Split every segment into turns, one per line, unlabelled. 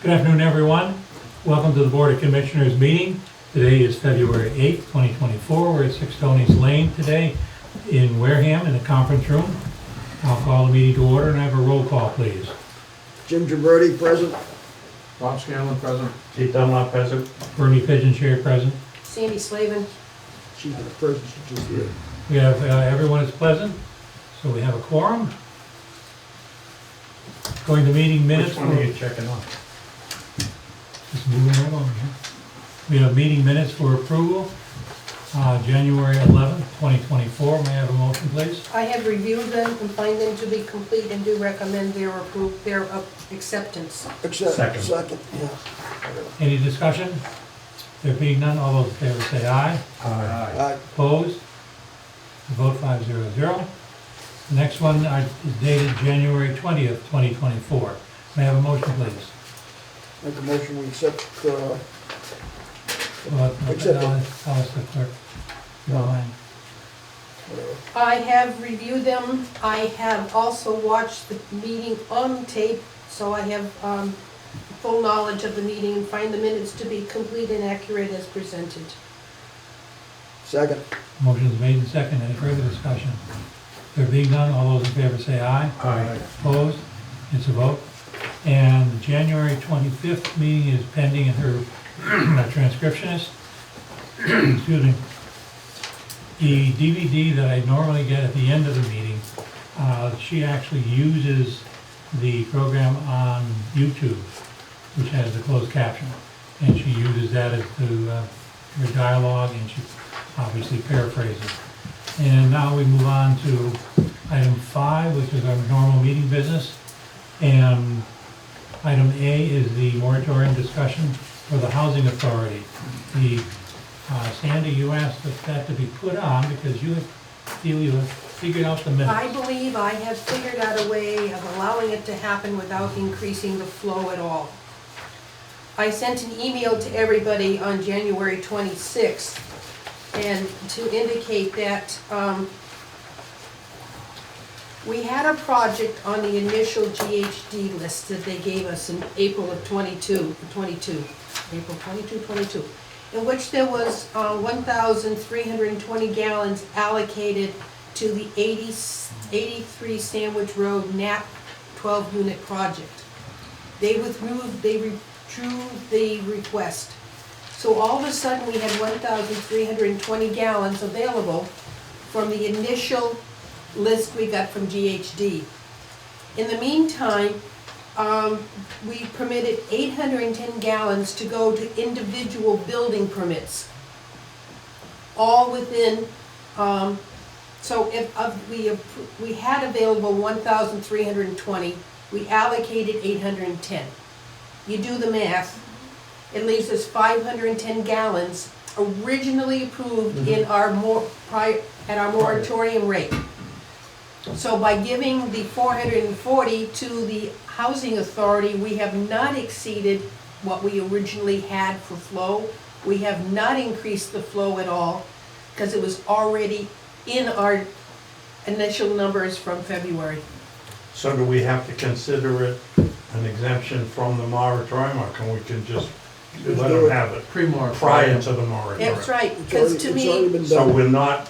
Good afternoon, everyone. Welcome to the Board of Commissioners meeting. Today is February 8th, 2024. We're at 6 Tony's Lane today in Wareham in the conference room. I'll call the meeting to order and have a roll call, please.
Jim Gibberti, present.
Bob Scanlon, present.
Chief Dunlop present.
Bernie Pigeon Chair present.
Sandy Slavin.
Chief of the present, she's just here.
We have, everyone is present, so we have a quorum. Going to meeting minutes.
Which one are you checking off?
Just moving right along here. We have meeting minutes for approval, January 11th, 2024. May I have a motion, please?
I have reviewed them and find them to be complete and do recommend their acceptance.
Second.
Second, yeah.
Any discussion? There being none, all those in favor say aye.
Aye.
Opposed? The vote 500. The next one is dated January 20th, 2024. May I have a motion, please?
Make a motion, we accept,
Well,
Accept it.
Tell us the clerk. You don't mind.
whatever.
I have reviewed them. I have also watched the meeting on tape, so I have full knowledge of the meeting and find the minutes to be complete and accurate as presented.
Second.
Motion is made and second. Any further discussion? There being none, all those in favor say aye.
Aye.
Opposed? It's a vote. And the January 25th meeting is pending in her transcriptionist. Excuse me. The DVD that I normally get at the end of the meeting, she actually uses the program on YouTube, which has the closed caption. And she uses that as to her dialogue, and she obviously paraphrases. And now we move on to item 5, which is our normal meeting business. And item A is the moratorium discussion for the Housing Authority. Sandy, you asked that to be put on because you feel you have figured out the minutes.
I believe I have figured out a way of allowing it to happen without increasing the flow at all. I sent an email to everybody on January 26th and to indicate that we had a project on the initial GHD list that they gave us in April of 22, in which there was 1,320 gallons allocated to the 83 Sandwich Road NAP 12-unit project. They withdrew the request. So all of a sudden, we had 1,320 gallons available from the initial list we got from GHD. In the meantime, we permitted 810 gallons to go to individual building permits. All within, so if we had available 1,320, we allocated 810. You do the math, it leaves us 510 gallons originally approved in our at our moratorium rate. So by giving the 440 to the Housing Authority, we have not exceeded what we originally had for flow. We have not increased the flow at all because it was already in our initial numbers from February.
So do we have to consider it an exemption from the moratorium, or can we just let
do
them
it.
have it
Pre-moratorium.
prior to the moratorium?
That's right,
It's
because
already-
to
it's already
me,
been
So
done.
we're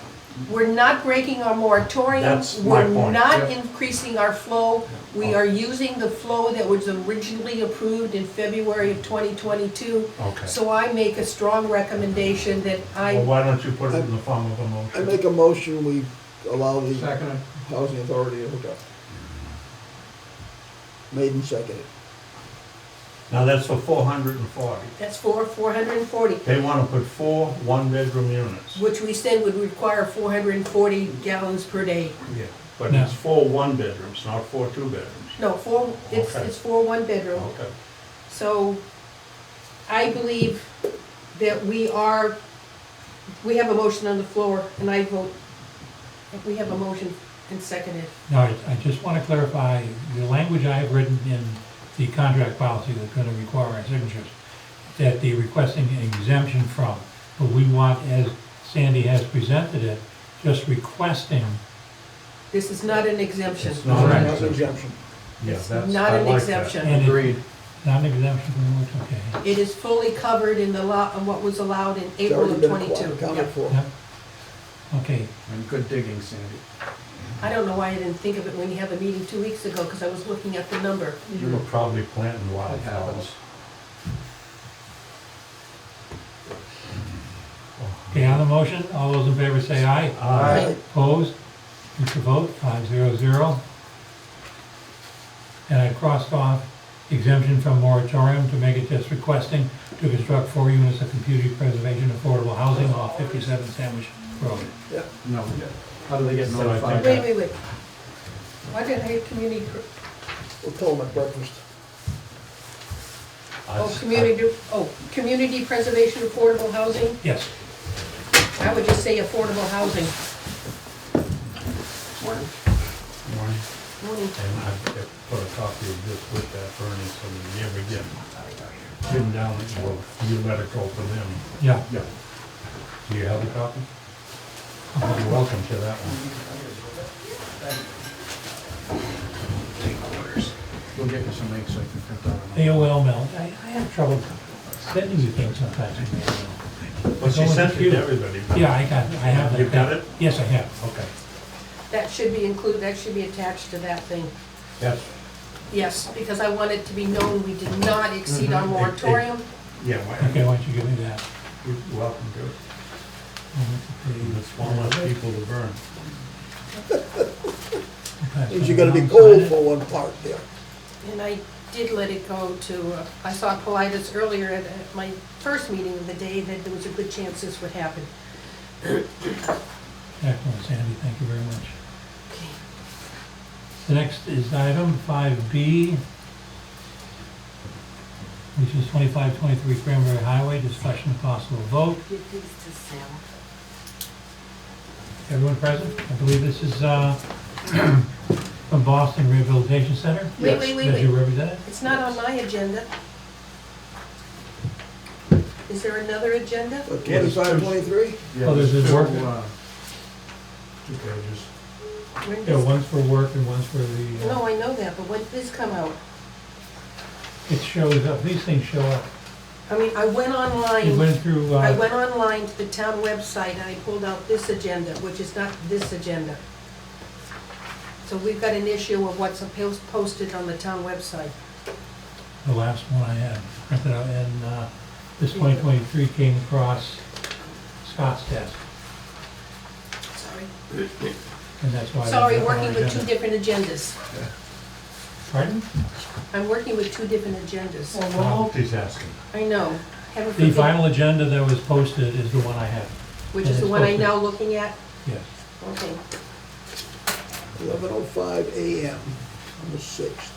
we're not breaking our moratorium.
That's my point.
We're not
Yep.
increasing our flow. We are using the flow that was originally approved in February of 2022.
Okay.
So I make a strong recommendation that
Well, why don't you put it in the form of a
I
motion?
make a motion, we allow the
Second.
Housing Authority to hook up. Made and seconded.
Now, that's for 440.
that's for 440,
They want to put 4 one-bedroom units.
which we said would require 440 gallons per day.
Yeah. But
No.
it's 4 one-bedrooms, not 4 two-bedrooms.
No,
Okay.
it's for one bedroom.
Okay.
So I believe that we have a motion on the floor, and I vote, if we have a motion and seconded.
Now, I just want to clarify, the language I have written in the contract policy that's going to require our signatures, that the requesting an exemption from, but we want, as Sandy has presented it, just requesting.
This is not an exemption.
It's not an
Not an exemption.
Yeah,
It's
that's,
not
I
an
like
exemption.
that.
And
Agreed.
Not an exemption from which, okay.
It is fully covered in the law, of what was allowed in
It's
April
already
of
been
'22.
accounted for.
Yep. Okay,
And good digging, Sandy.
I don't know why I didn't think of it when you had the meeting 2 weeks ago, because I was looking at the number.
You were probably planting
That
wildflowers.
happens.
okay, on the motion, all those in favor say aye.
Aye.
Opposed? It's a vote, 500. And I crossed off exemption from moratorium to make it just requesting to construct 4 units of community preservation affordable housing off 57 Sandwich Road.
Yeah.
No, how do they get
So I
notified?
think-
Wait. Why did I have community,
We'll tell them at breakfast.
community preservation affordable housing?
Yes,
I would just say affordable housing.
Morning.
Morning.
And I put a copy of this with that Bernie, so when you ever get pinned down, you let it go for them.
yeah.
Yeah.
Do you have a copy? You're welcome to that one.
We'll get you some eggs so you can print out.
AOL mail, I have trouble sending you things sometimes in the mail.
Well, she sent it to everybody.
Yeah, I have that.
You got it?
Yes, I have.
Okay.
That should be included, that should be attached to that thing.
Yes.
Yes, because I want it to be known we did not exceed our
Mhm.
moratorium.
Yeah,
Okay, why don't you give me that?
you're welcome to it. It's one less people to burn.
Means you're gonna be cold for one part there.
And I did let it go to, I saw Paulides earlier at my first meeting of the day that there was a good chance this would happen.
Excellent, Sandy, thank you very much.
Okay.
The next is item 5B, which is 2523 Cranberry Highway, discussion and possible vote.
Give these to Sam.
Everyone present? I believe this is from Boston Rehabilitation Center.
Wait.
As you represent it?
It's not on my agenda. Is there another agenda?
But 25, 23?
Yeah,
Oh, there's
just
this
fill,
work?
2 pages.
When
Yeah,
does-
one's for work and one's for the,
No, I know that, but when did this come out?
it shows up, these things show up.
I mean, I went
It
online,
went through,
I went online to the town website and I pulled out this agenda, which is not this agenda. So we've got an issue of what's posted on the town website.
the last one I had printed out, and this 2023 came across Scott's desk,
Sorry.
and that's why.
Sorry,
that's on our
working with two
agenda.
different agendas.
Pardon?
I'm working with two different agendas.
Well, we're multitasking.
I know. Haven't
The
forget-
final agenda that was posted is the one I have,
Which is the one I'm now looking at?
yes.
Okay.
11:05 a.m. on the 6th.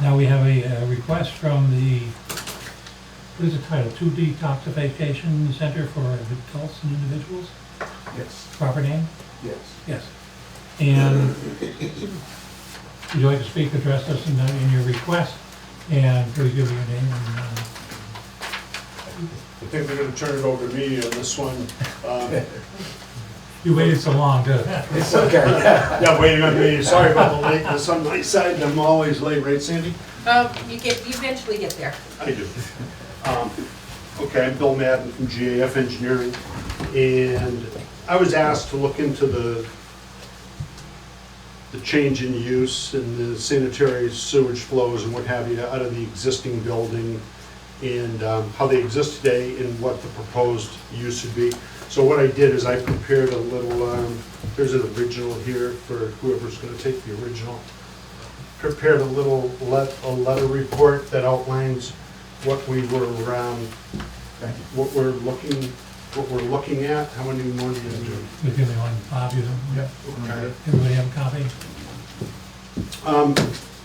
Now we have a request from the, what is the title, 2 Detoxification Center for Adults and Individuals,
Yes,
proper name?
yes.
Yes. And would you like to speak, address us in your request, and please give your name and,
I think they're gonna turn it over to me on this one.
you waited so long, too.
It's okay. Yeah, waiting on me, sorry about the lateness on my side, and I'm always late, right, Sandy?
You eventually get there.
I do. Okay, I'm Bill Madden from GAF Engineering, and I was asked to look into the change in use and the sanitary sewage flows and what have you out of the existing building, and how they exist today and what the proposed use would be. So what I did is I prepared a little, there's an original here for whoever's gonna take the original. Prepared a little a letter report that outlines what we were, what we're looking at. How many more do you do?
Just give me one, Bob, you don't,
Yep.
Okay.
everybody have a copy?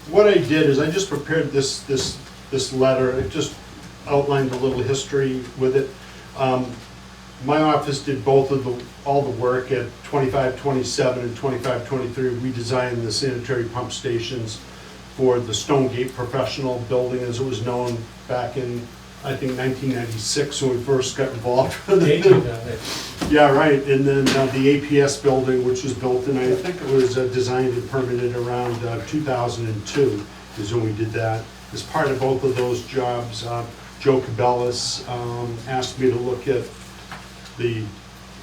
What I did is I just prepared this letter. It just outlined a little history with it. My office did all the work at 2527 and 2523. We designed the sanitary pump stations for the Stonegate Professional Building, as it was known back in I think 1996 when we first got involved with
Dated
it.
on it.
Yeah, right, and then the APS building, which was built, and I think it was designed and permitted around 2002 is when we did that. As part of both of those jobs, Joe Cabellis asked me to look at the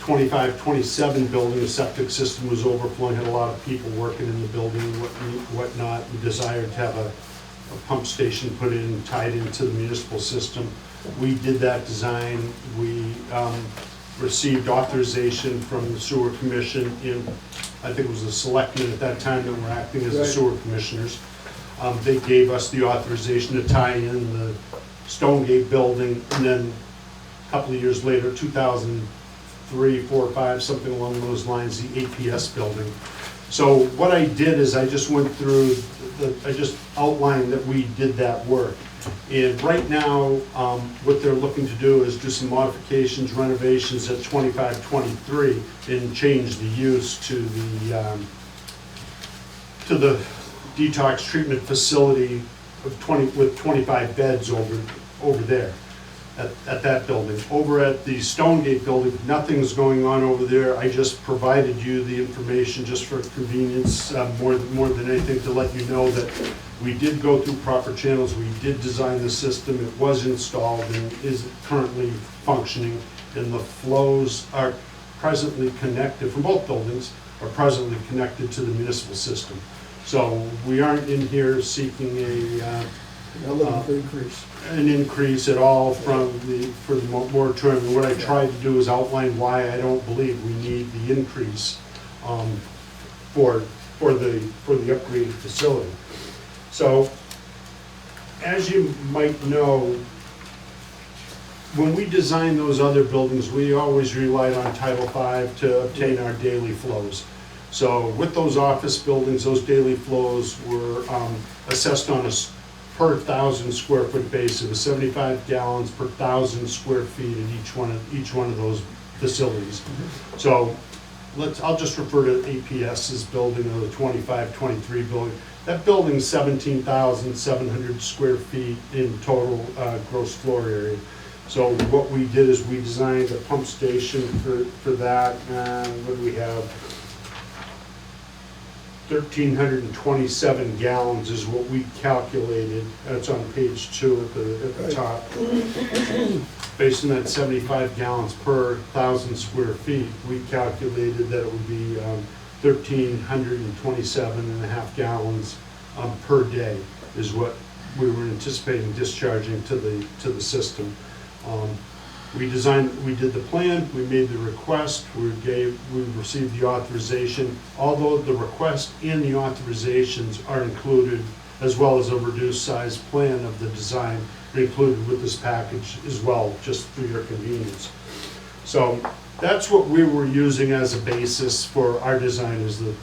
25-27 building. The septic system was overflowing, had a lot of people working in the building and whatnot. We desired to have a pump station put in, tied into the municipal system. We did that design. We received authorization from the sewer commission in, I think it was the selectmen at that time that were acting as the
Right.
sewer commissioners. They gave us the authorization to tie in the Stonegate building, and then a couple of years later, 2003, 4, 5, something along those lines, the APS building. So what I did is I just went through, I just outlined that we did that work. And right now, what they're looking to do is do some modifications, renovations at 2523 and change the use to the detox treatment facility of with 25 beds over there at that building. Over at the Stonegate building, nothing's going on over there. I just provided you the information just for convenience, more than anything, to let you know that we did go through proper channels. We did design the system. It was installed and is currently functioning. And the flows are presently connected, from both buildings, are presently connected to the municipal system. So we aren't in here seeking
Not looking for increase.
an increase at all for the moratorium. And what I tried to do is outline why I don't believe we need the increase for the upgraded facility. So, as you might know, when we designed those other buildings, we always relied on Title V to obtain our daily flows. So with those office buildings, those daily flows were assessed on a per 1,000 square foot basis. It was 75 gallons per 1,000 square feet in each one of those facilities. So I'll just refer to APS's building, or the 25-23 building. That building's 17,700 square feet in total gross floor area. So what we did is we designed a pump station for that, and what do we have? 1,327 gallons is what we calculated. That's on page 2 at the top. Based on that 75 gallons per 1,000 square feet, we calculated that it would be 1,327 and a half gallons per day is what we were anticipating discharging to the system. We did the plan, we made the request, we received the authorization. Although the request and the authorizations are included, as well as a reduced size plan of the design, are included with this package as well, just for your convenience. So that's what we were using as a basis for our design, is the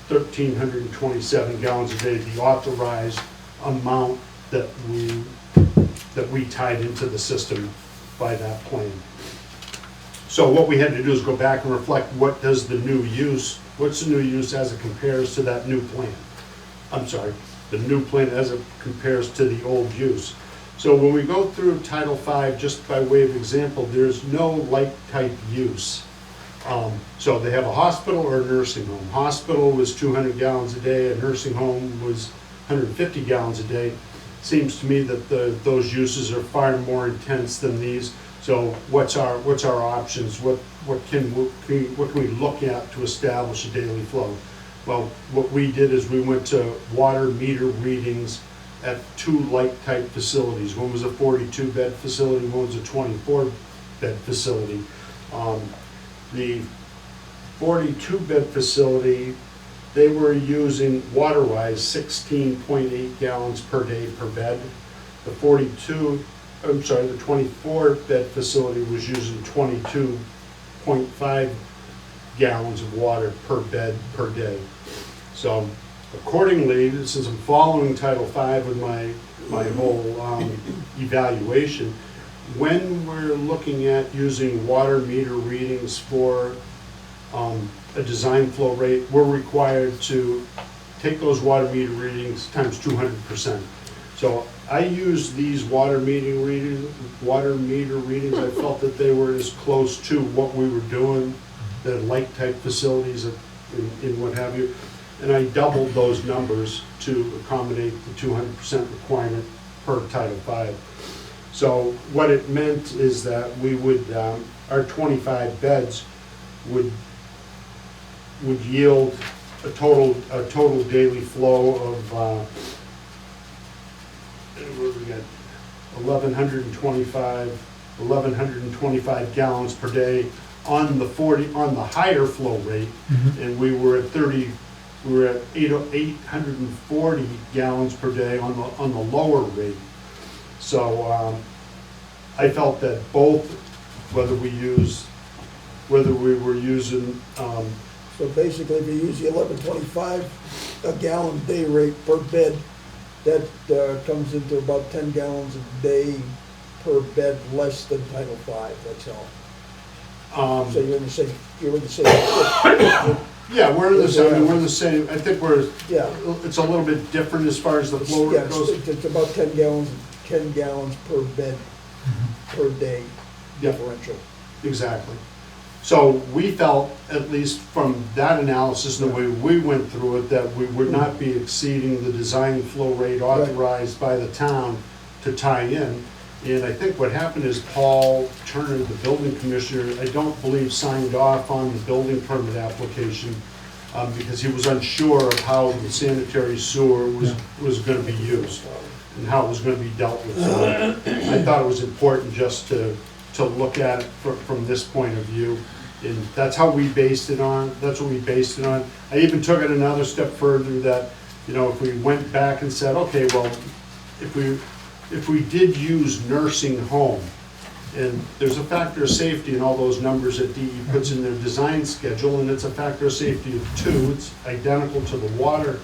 1,327 gallons a day, the authorized amount that we tied into the system by that plan. So what we had to do is go back and reflect what's the new use as it compares to that new plan. I'm sorry, the new plan as it compares to the old use. So when we go through Title V, just by way of example, there's no like type use. So they have a hospital or a nursing home. Hospital was 200 gallons a day, a nursing home was 150 gallons a day. Seems to me that those uses are far more intense than these. So what's our options? What can we look at to establish a daily flow? Well, what we did is we went to water meter readings at 2 like-type facilities. One was a 42-bed facility, one was a 24-bed facility. The 42-bed facility, they were using water-wise 16.8 gallons per day per bed. The 24-bed facility was using 22.5 gallons of water per bed per day. So accordingly, since I'm following Title V with my whole evaluation, when we're looking at using water meter readings for a design flow rate, we're required to take those water meter readings times 200%. So I used these water meter readings. I felt that they were as close to what we were doing, the like-type facilities in what have you. And I doubled those numbers to accommodate the 200% requirement per Title V. So what it meant is that we would, our 25 beds would yield a total daily flow of, what do we got? 1,125 gallons per day on the higher flow rate, and we were at 840 gallons per day on the lower rate. So I felt that both, whether we were using,
So basically, if you use the 1125 a gallon day rate per bed, that comes into about 10 gallons a day per bed less than Title V, that's all. So you're in the same,
yeah, we're in the same, I think
yeah.
it's a little bit different as far as the flow
Yeah,
rate goes.
it's about 10 gallons per bed per day
Yeah.
differential.
Exactly. So we felt, at least from that analysis and the way we went through it, that we would not be exceeding the design flow rate authorized by the town to tie in. And I think what happened is Paul Turner, the building commissioner, I don't believe signed off on the building permit application because he was unsure of how the sanitary sewer was going to be used and how it was going to be dealt with. So I thought it was important just to look at it from this point of view. And that's how we based it on, that's what we based it on. I even took it another step further that, if we went back and said, okay, well, if we did use nursing home, and there's a factor of safety in all those numbers that DE puts in their design schedule, and it's a factor of safety of 2. It's identical to the water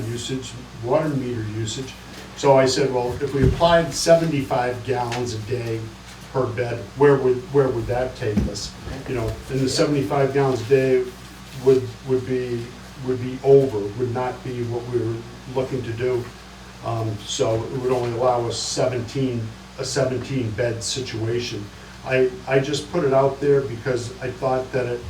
usage, water meter usage. So I said, well, if we applied 75 gallons a day per bed, where would that take us? And the 75 gallons a day would be over, would not be what we were looking to do. So it would only allow us a 17 bed situation. I just put it out there because I thought that it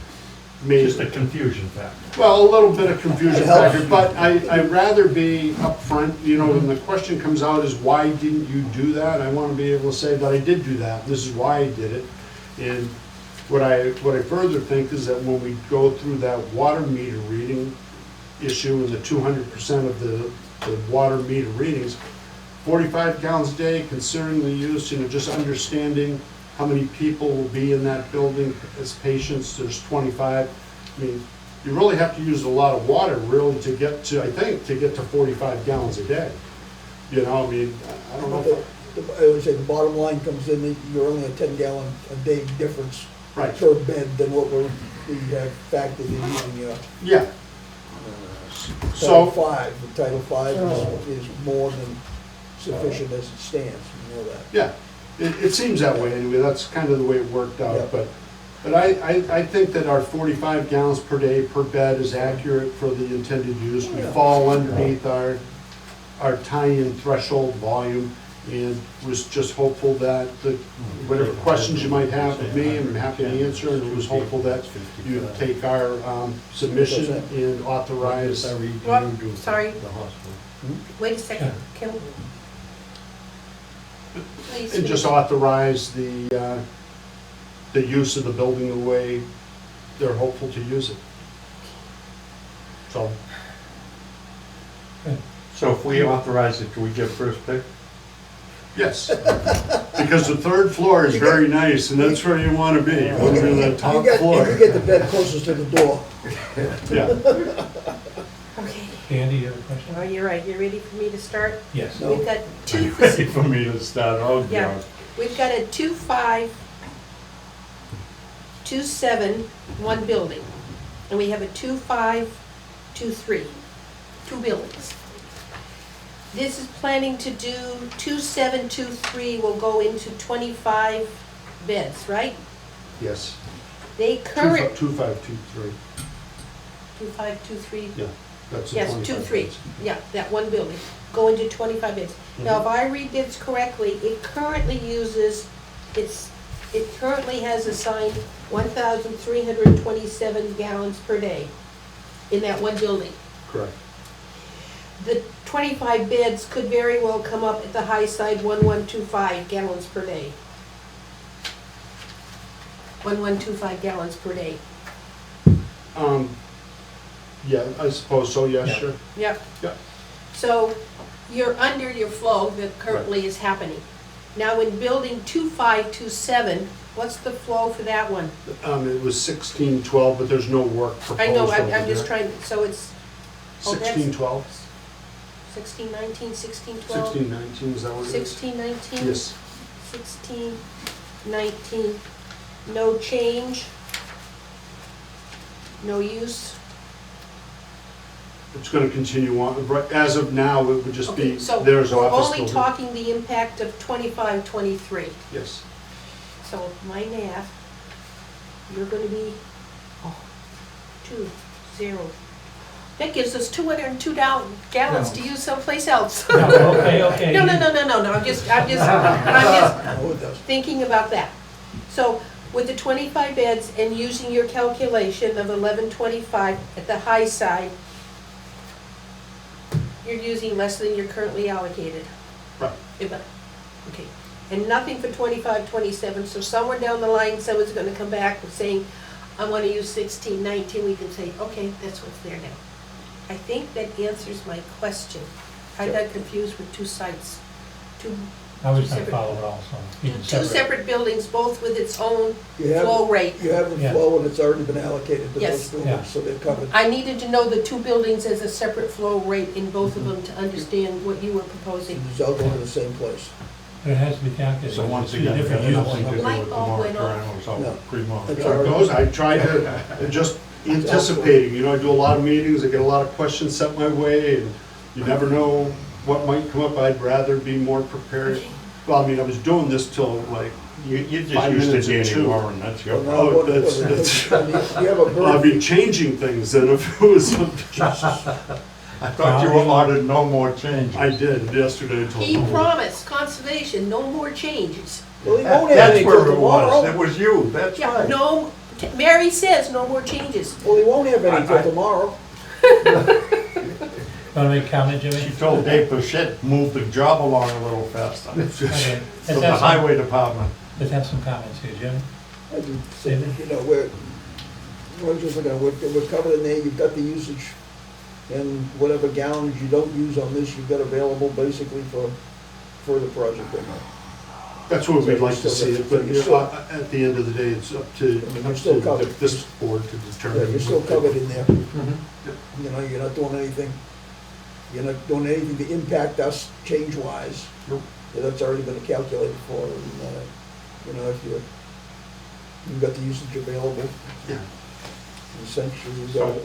made
Just a confusion factor.
well, a little bit of confusion
It helps.
factor, but I'd rather be upfront, when the question comes out is, why didn't you do that? I want to be able to say that I did do that, this is why I did it. And what I further think is that when we go through that water meter reading issue and the 200% of the water meter readings, 45 gallons a day, considering the use, just understanding how many people will be in that building as patients, there's 25. I mean, you really have to use a lot of water really to get to 45 gallons a day. I don't know.
I would say the bottom line comes in that you're only a 10 gallon a day difference
Right.
per bed than what we have factored in using
Yeah.
Title
So,
V. The Title V is more than sufficient as it stands, you know that.
yeah, it seems that way anyway. That's kind of the way it worked out.
Yeah.
But I think that our 45 gallons per day per bed is accurate for the intended use. We fall underneath our tie-in threshold volume, and was just hopeful that whatever questions you might have of me, I'm happy to answer, and it was hopeful that you take our submission and authorize.
What? Sorry.
The hospital.
Wait a second, can, please.
And just authorize the use of the building the way they're hopeful to use it. So,
So if we authorize it, do we get first pick?
yes, because the third floor is very nice, and that's where you want to be. You want to be on the top floor.
You get the bed closest to the door.
Yeah.
Okay,
Andy, you have a question?
oh, you're right, you ready for me to start?
Yes.
No.
We've got two,
Ready for me to start? Oh,
Yeah.
God.
we've got a 2.5, 2.7, one building, and we have a 2.5, 2.3, two buildings. This is planning to do 2.7, 2.3 will go into 25 beds, right?
Yes.
They current,
2523.
2.5, 2.3,
Yeah. That's the
Yes,
25
2, 3,
beds.
yeah, that one building, go into 25 beds. Now, if I read this correctly, it currently has assigned 1,327 gallons per day in that one building.
Correct.
The 25 beds could very well come up at the high side, 1,125 gallons per day. 1,125 gallons per day.
Yeah, I suppose so, yeah,
Yeah.
sure.
Yep.
Yep.
So you're under your flow that currently is happening. Now in building 2527, what's the flow for that one?
It was 1612, but there's no work proposed
I know,
over
I'm just
there.
trying, so it's oh, that's-
1612,
1619, 1612?
1619, is that what it is?
1619?
Yes,
1619, no change, no use.
it's gonna continue on, right, as of now, it would just
Okay,
be,
so
there's
we're
office
only
building.
talking the impact of 25, 23.
Yes,
So my math, you're gonna be, 2, 0. That gives us 202 gallons to use someplace else.
No, okay.
No, I'm just
No, it doesn't.
thinking about that. So with the 25 beds and using your calculation of 1125 at the high side, you're using less than you're currently allocated.
right.
Okay, and nothing for 25, 27, so somewhere down the line, someone's gonna come back with saying, I wanna use 16, 19, we can say, okay, that's what's there now. I think that answers my question. I got confused with two sites, two
I was gonna
separate-
follow it also. Keep it
two separate buildings, both with its own
You have,
flow rate.
you have the
Yeah.
flow and it's already been allocated to
Yes.
those buildings, so they're covered.
I needed to know the two buildings as a separate flow rate in both of them to understand what you were proposing.
It's all going to the same place.
But it has to be calculated.
So once
It's two
again, it
different
has
uses.
nothing to do with
Light
the
bulb went off.
moratorium, it was all
No.
pre-mod.
That's
There it goes, I try to, just anticipating, you know, I do a lot of meetings, I get a lot of questions sent my way, and you never know what might come up, I'd rather be more prepared. Well, I mean, I was doing this till like,
You're just
5
used to
minutes
Danny
into-
Warren, that's your
Well, now
problem.
Oh,
what-
that's-
You have a
I'd
bird,
be changing things then if it was something.
I thought you wanted no more change.
I did yesterday, I told
He
them.
promised conservation, no more changes.
well, he won't have
That's
any
where
till
it was, it
tomorrow.
was you, that's
Yeah,
right.
no, Mary says no more changes.
Well, he won't have any till tomorrow.
Want to make a comment, Jimmy?
She told Dave Bichette, move the job along a little faster.
Okay.
For
Let's
the
have some,
highway department.
let's have some comments here, Jimmy.
I do say, you know, we're just looking at, we're covered in there, you've got the usage, and whatever gallons you don't use on this, you've got available basically for the project in there.
That's what we'd
So
like to
you're
see,
still-
but
you're still-
at the end of the day, it's up to
You're still covered.
this board to
Yeah,
determine.
you're still
what they-
covered in there,
Mhm.
you know, you're not doing anything to impact us change-wise.
Nope.
Yeah, that's already been calculated for, and, you know, if you've got the usage available,
Yeah.
essentially you've got
So,
it.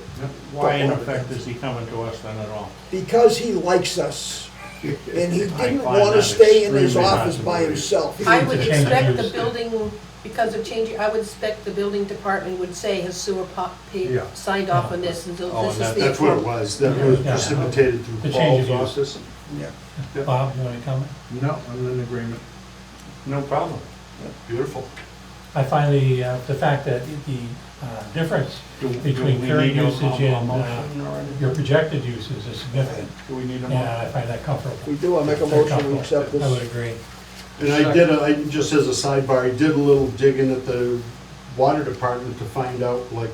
why in effect is he coming to us then at all?
Because he likes us, and he
I
didn't
find
want to
that
stay in his
extremely hard
office
to
by
believe.
himself. He
I
It's
would
a change of
expect the
use.
building, because of changing, I would expect the building department would say, has sewer
Yeah.
signed off on this, and so
Oh,
this
and
is the.
That's what it was, that was
Yeah.
precipitated
The
through
change
Paul's
of use.
office.
Yeah.
Bob, you want to comment?
No, I'm in agreement. No problem.
Beautiful.
I find the fact that the difference
Do
between
we
current
need a
usage and
motion or anything?
your projected uses is significant.
Do we need a
And
motion?
I find that comfortable.
We do, I make a
Very
motion, we
comfortable.
accept
I would
this.
agree.
And I just as a sidebar, I did a little digging at the water department to find out like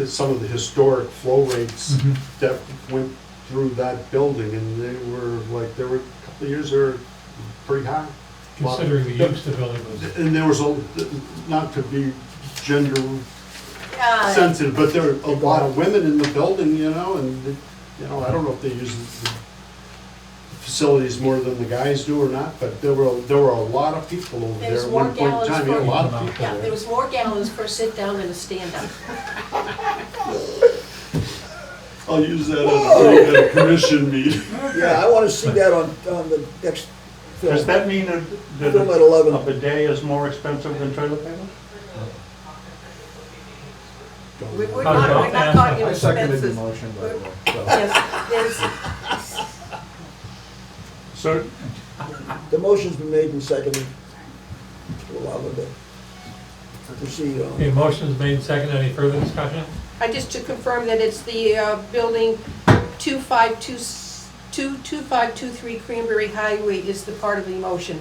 some of the historic flow rates
Mhm.
that went through that building, and they were like, there were a couple of years that were pretty high.
Considering the use the building was.
And there was not to be gender
Uh,
sensitive, but there were a lot of women in the building, you know, and, you know, I don't know if they use the facilities more than the guys do or not, but there were a lot of people over there
There's
at
more
one point in time,
gallons
a lot of
for-
people
Yeah, there
there.
was more gallons per sit down than a stand up.
I'll use that at a commission meeting.
Yeah, I want to see that on the next film.
Does that mean that
Film at 11.
a bidet is more expensive than toilet paper?
We're
How's
not,
it
we're not
all?
talking
I seconded the
expenses.
motion, by the way, so.
Yes, there's,
So,
The motion's been made and seconded to allow them to proceed on.
Okay, motion is made and seconded. Any further discussion?
just to confirm that it's the building 2523 Cranberry Highway is the part of the motion.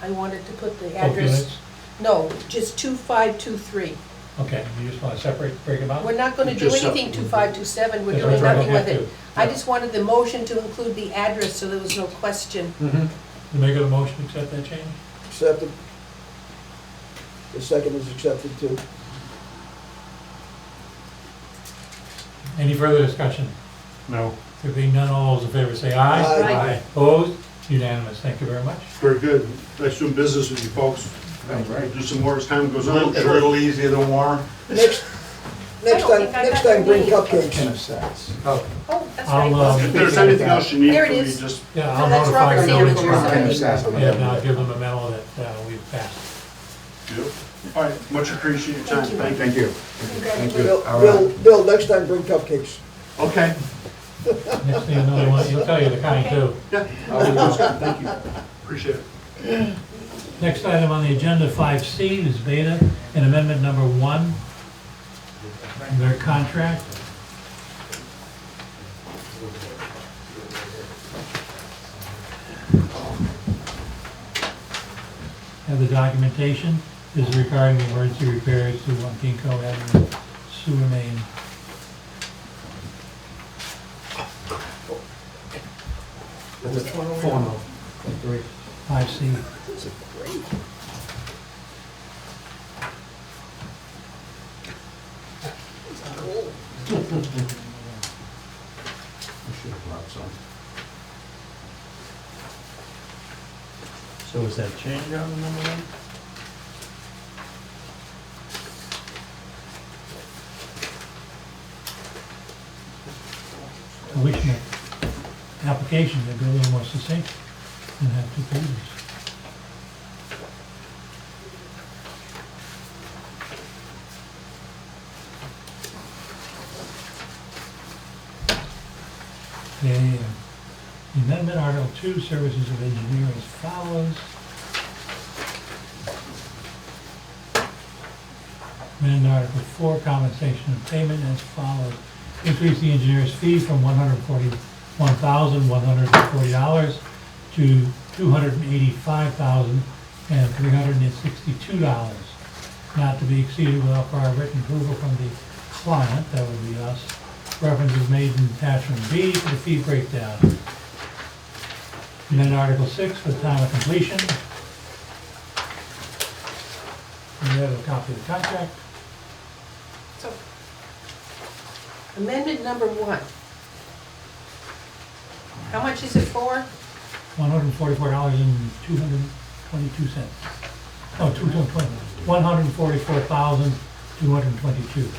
I wanted to put the
Both
address,
units?
no, just 2523.
Okay, you just want to separate, break them out?
We're not gonna do
Just
anything 2527, we're
That's
doing
right,
nothing
don't
with
have
it.
to.
I just wanted the motion to include the address, so there was no question.
Mhm.
The maker of the motion accept that change?
Accepted. The second is accepted too.
Any further discussion?
no,
There being none, all those in favor say aye.
Aye.
Aye.
Opposed? Unanimous. Thank you very much.
Very good. Nice doing business with you folks.
All right.
We'll do some more as time goes
A
on.
little, a little easier than Warren.
Next
don't
time,
think I
next
got
time bring
your
Ten
cupcakes.
of cents.
Oh, that's
I'll,
right.
If there's anything else you need
There it
from me,
is.
just,
Yeah,
No,
I'll
that's
notify
Robert's
the
name.
building
Ten of
department.
cents.
And I'll give them a memo that we've passed.
all right, much appreciated your time.
Thank
Thank you.
Thank you.
Bill,
All right.
Bill, next time bring cupcakes.
Okay.
Next thing you know, he'll tell you the kind too.
Yeah, thank you. Appreciate it.
Next item on the agenda, 5C, is Beta and amendment number 1, their contract. Have the documentation. This is regarding the emergency repairs to One Kinko Avenue sewer main.
Which one? 3.
5C.
I should have brought some.
so is that change on the number one?
I wish my application would be a little more succinct and have 2 pages. Okay, the amendment, Article 2, Services of Engineer as follows. Amend Article 4, Compensation and Payment as follows. Increase the engineer's fee from $141,140 to $285,362, not to be exceeded without prior written approval from the client, that would be us. Reference is made in attachment B to the fee breakdown. And then Article 6 for the time of completion. And you have a copy of the contract.
So, amendment number 1. How much is it for?
$144,222. Oh, 220. $144,222.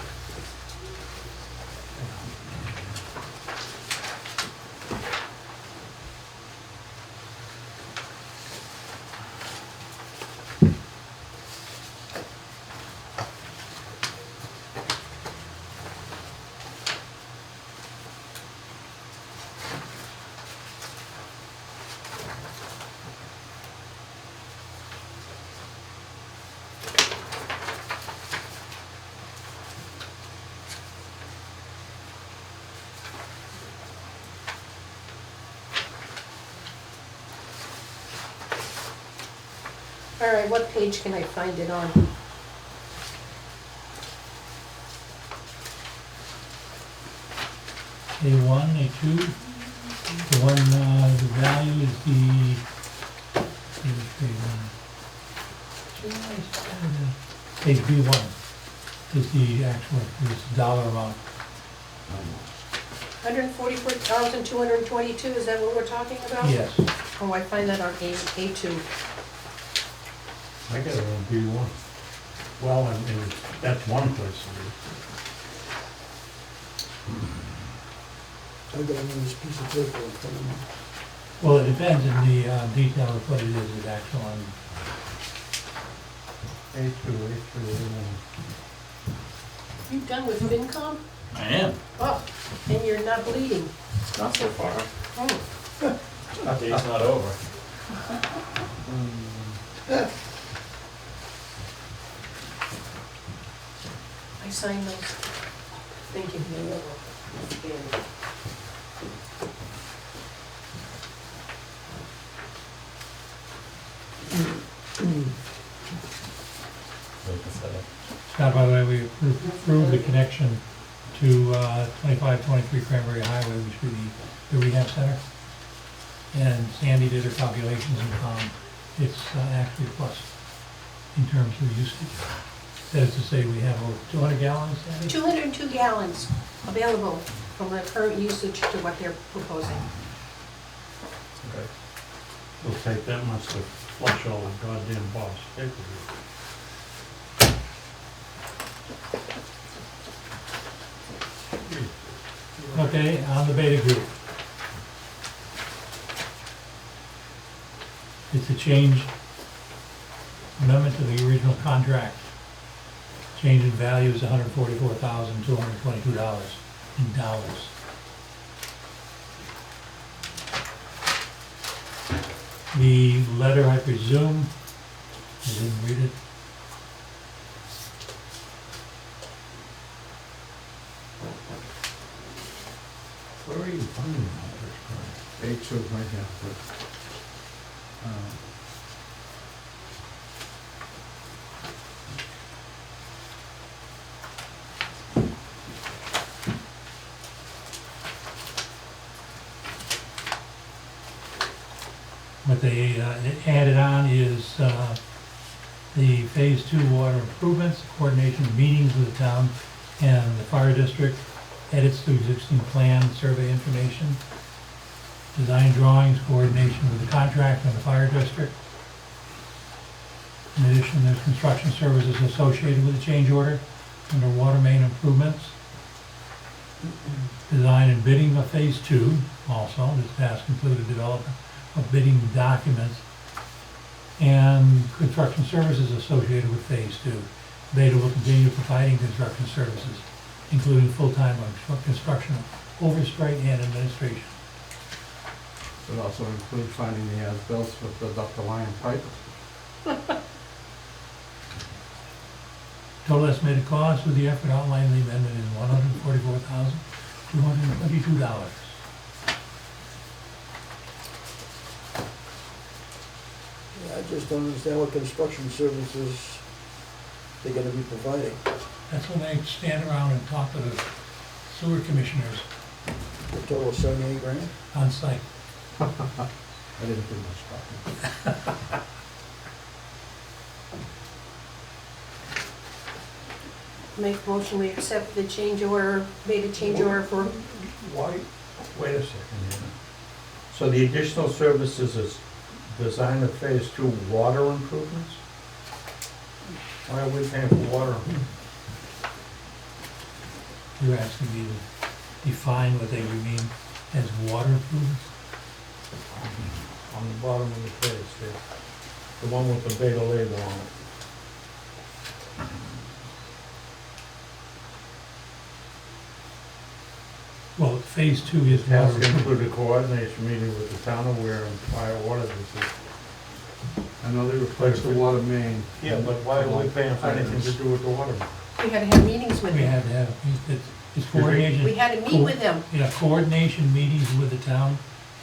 All right, what page can I find it on?
A1, A2, the one, the value is page B1 is the actual, is the dollar amount.
144,222, is that what we're talking about?
Yes.
Oh, I find that on A2.
I got it on B1. Well, and that's one place to
I've got this piece of paper in front of me.
Well, it depends on the detail of what it is, the actual,
be. A2, A3, A1.
You done with FinCom?
I am.
Oh, and you're not bleeding.
Not so far.
Oh,
The day's not over.
I signed those. Thank you.
Scott, by the way, we approved the connection to 2523 Cranberry Highway, which would be the rehab center. And Sandy did her calculations and found it's actually a plus in terms of usage. That is to say, we have over 200 gallons, Sandy?
202 gallons available from the current usage to what they're proposing.
Okay.
It'll take that much to flush all the goddamn boss paper.
Okay, on the Beta Group. It's a change, amendment to the original contract. Change in value is $144,222 in dollars. The letter, I presume, I didn't read it.
Where are you finding all this? A2 right here.
What they added on is the Phase 2 water improvements, coordination of meetings with the town and the fire district, edits to existing plan, survey information, design drawings, coordination with the contractor and the fire district. In addition, there's construction services associated with the change order under water main improvements. Design and bidding of Phase 2 also. This task included development of bidding documents and construction services associated with Phase 2. Beta will continue providing construction services, including full-time construction, oversight, and administration.
It also includes finding the as-bills with the ductile iron pipe.
Total estimated cost of the effort outlined in the amendment is $144,222.
Yeah, I just don't understand what construction services they're gonna be providing.
That's when they stand around and talk to the sewer commissioners
The total of 78 grand?
on site.
I didn't do much talking.
Make a motion, we accept the change order, made a change order for,
Why, wait a second here. So the additional services is design of Phase 2 water improvements? Why are we paying for water?
You're asking me to define what they would mean as water improvements?
On the bottom of the page there. The one with the beta label on it.
Well, Phase 2 is water
Task
improvement.
included coordination meeting with the town of Wareham fire water district.
I know they replaced the water main.
Yeah, but why are we paying for anything to do with the water?
we had to have meetings with
We
them.
had to have, it's coordination.
We had to meet with them.
Yeah, coordination meetings with the town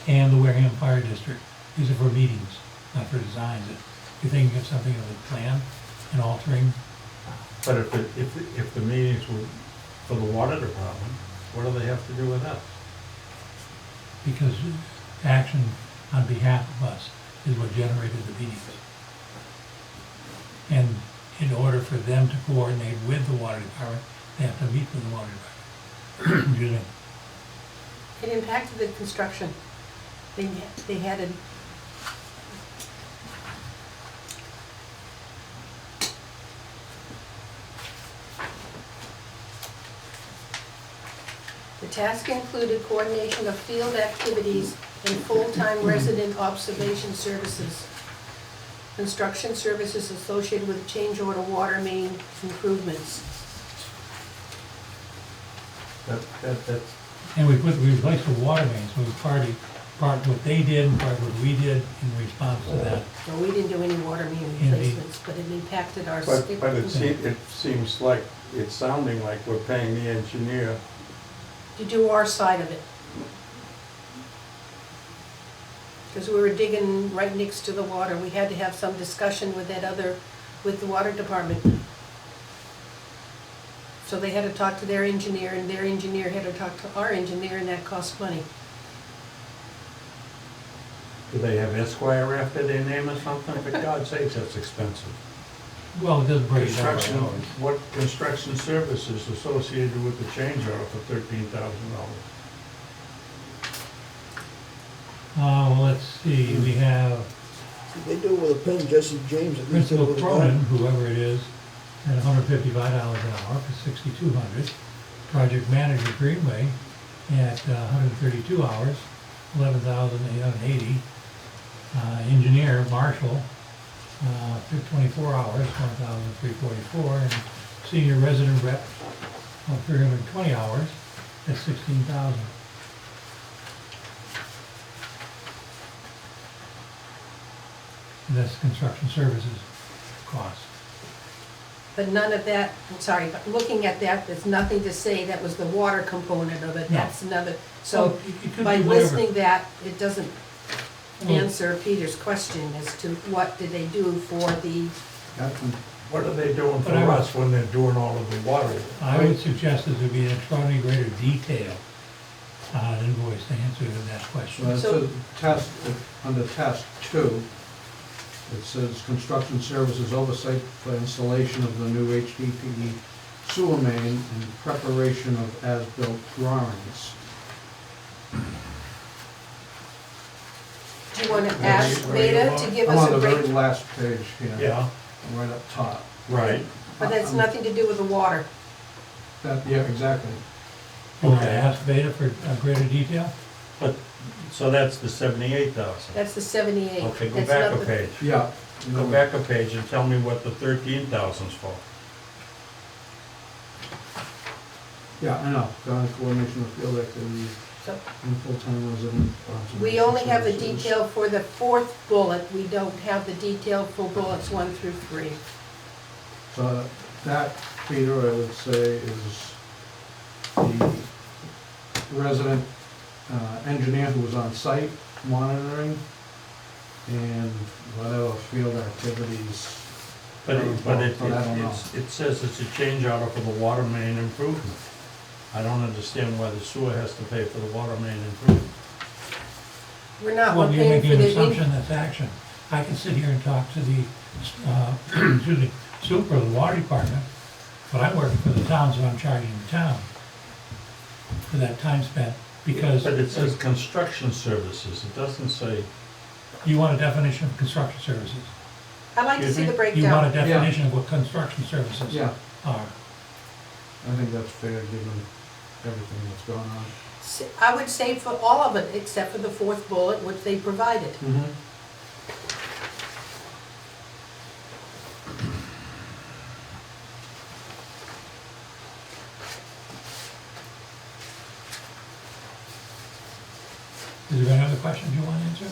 and the Wareham Fire District. These are for meetings, not for designs. If you're thinking of something of a plan and altering,
But if the meetings were for the water department, what do they have to do with us?
because action on behalf of us is what generated the meetings. And in order for them to coordinate with the water department, they have to meet with the water department. Excuse me.
It impacted the construction. They had a, the task included coordination of field activities and full-time resident observation services. Construction services associated with change order water main improvements.
That's,
And we replaced the water main, so it was part what they did and part what we did in response to that.
No, we didn't do any water main
Indeed.
replacements, but it impacted our.
but it seems like, it's sounding like we're paying the engineer.
To do our side of it. Because we were digging right next to the water, we had to have some discussion with with the water department. So they had to talk to their engineer, and their engineer had to talk to our engineer, and that cost money.
Do they have Esquire after their name or something? For God's sakes, that's expensive.
Well, it doesn't break it down by
Construction,
hours.
what construction services associated with the change order for $13,000?
Well, let's see, we have
They do it with a pen, Jesse James, at least did it
Principal
with a
Cronin,
gun.
whoever it is, at $155 an hour for $6,200. Project Manager Greenway at 132 hours, $11,880. Engineer Marshall, 24 hours, $1,344. And Senior Resident Rep, 320 hours, that's $16,000. And that's construction services cost.
But none of that, I'm sorry, but looking at that, there's nothing to say that was the water component of it,
No.
that's another. So
Well, it could
by
be whatever.
listing that, it doesn't
Well-
answer Peter's question as to what did they do for the,
What are they doing for
But I would-
us when they're doing all of the water work?
I would suggest that there be an extraordinary greater detail on an invoice to answer that question.
Well, it
So-
says test, under task 2, it says construction services oversight for installation of the new HDPE sewer main and preparation of as-built drawings.
do you want to
Where
ask
you- where you
Beta
are?
to give
I'm
us
on
a
the very
break?
last page here.
Yeah,
Right up top.
right.
But that's nothing to do with the water.
Yeah, exactly.
You want to
Okay.
ask Beta for greater detail?
So that's the 78,000.
That's the 78.
Okay, go
That's
back
not
a
the-
page.
Yeah.
Go back a page and tell me what the 13,000's for.
Yeah, I know, coordination of field activities
So
and full-time resident.
we only have the
services.
detail for the fourth bullet, we don't have the detail for bullets 1 through 3.
So that, Peter, I would say is the resident engineer who was on site monitoring and whatever field activities.
But
But I don't know.
it says it's a change order for the water main improvement. I don't understand why the sewer has to pay for the water main improvement.
We're not
Well, you're
paying
making
for
an
the.
assumption that's action. I can sit here and talk to the, excuse me, super of the water department, but I'm working for the town, so I'm charging the town for that time spent, because
But it says construction services, it doesn't say,
you want a definition of construction services.
I'd like to
Excuse
see
me?
the
You want a
breakdown.
definition of what construction services
Yeah,
are.
I think that's fair given everything that's going on.
I would say for all of it, except for the fourth bullet, which they provided.
Mm-hmm.
Is there any other questions you want answered?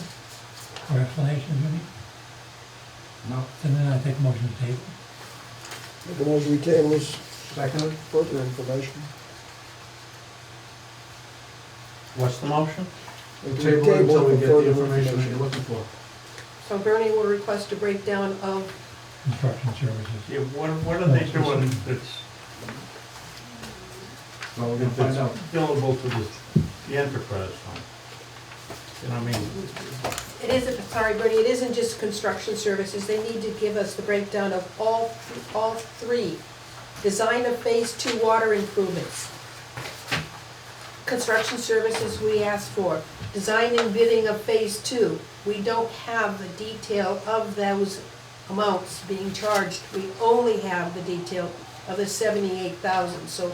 Or explanations you need?
No,
And then I take a motion to table.
Make a motion, we table this
seconded?
further information.
what's the motion?
We
Table it until we
for
get the
further
information that you're looking for.
So Bernie will request a breakdown of,
Construction services.
Yeah, what are they doing that's,
Well, we're gonna find out.
that's billable to the enterprise fund? You know what I mean?
it isn't, sorry Bernie, it isn't just construction services, they need to give us the breakdown of all three. Design of phase 2 water improvements. Construction services we asked for. Design and bidding of phase 2. We don't have the detail of those amounts being charged. We only have the detail of the 78,000. So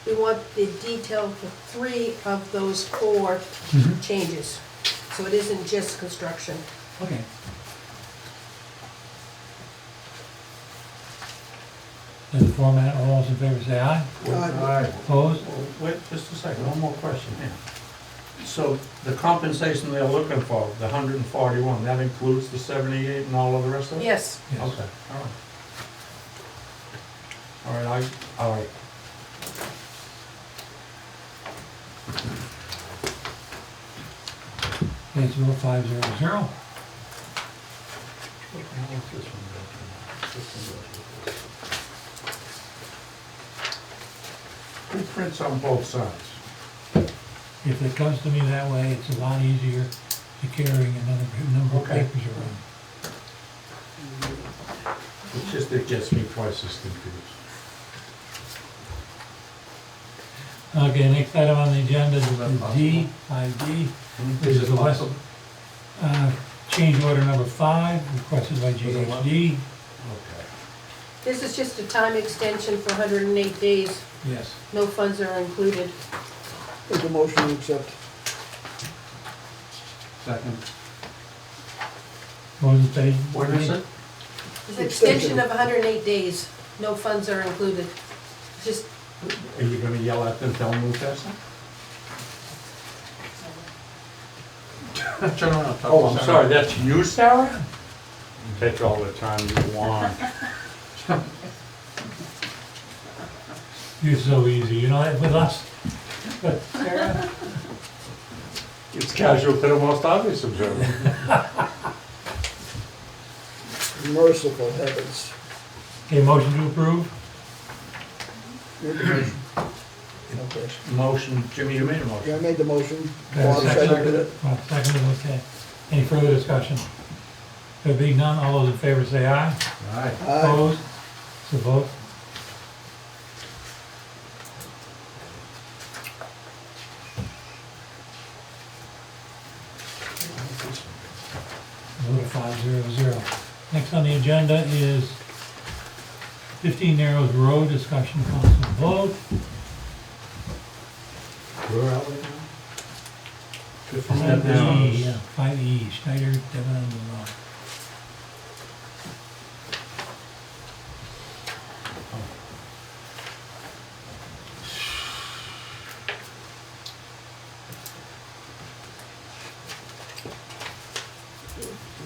we want the detail for 3 of those 4
Mhm.
changes. So it isn't just construction.
Okay. There's a format, all those in favor say aye.
Aye.
Opposed?
Wait, just a second, one more question here. So the compensation they're looking for, the 141, that includes the 78 and all of the rest of it?
Yes,
Yes.
Okay, all right. All right.
It's 0500.
Who prints on both sides?
If it comes to me that way, it's a lot easier to carrying another number of
Okay.
papers around.
It's just, it gets me twice as confused.
Okay, next item on the agenda is D, 5D. This is the West, change order number 5, requested by GHD.
Okay.
this is just a time extension for 108 days.
Yes.
No funds are included.
Make a motion to accept.
Second.
Motion paid.
What is it?
It's an extension of 108 days. No funds are included. Just,
Are you gonna yell at them, tell them who that's it? Oh, I'm sorry, that's you, Sarah?
Take all the time you want.
You're so easy, you know, with us. But Sarah,
It's casual to the most obvious observer.
Merciful heavens.
okay, motion to approve?
Made the motion. Okay.
Motion, Jimmy, you made a motion.
Yeah, I made the motion.
Okay,
Bob
second.
seconded it.
Well, seconded, okay. Any further discussion? There being none, all those in favor say aye.
Aye.
Aye.
Opposed? So vote. Vote of 500. Next on the agenda is 15 Narrows Road, discussion, council vote.
Where are we now?
5E, yeah, 5E, Schneider, Devon, and Law.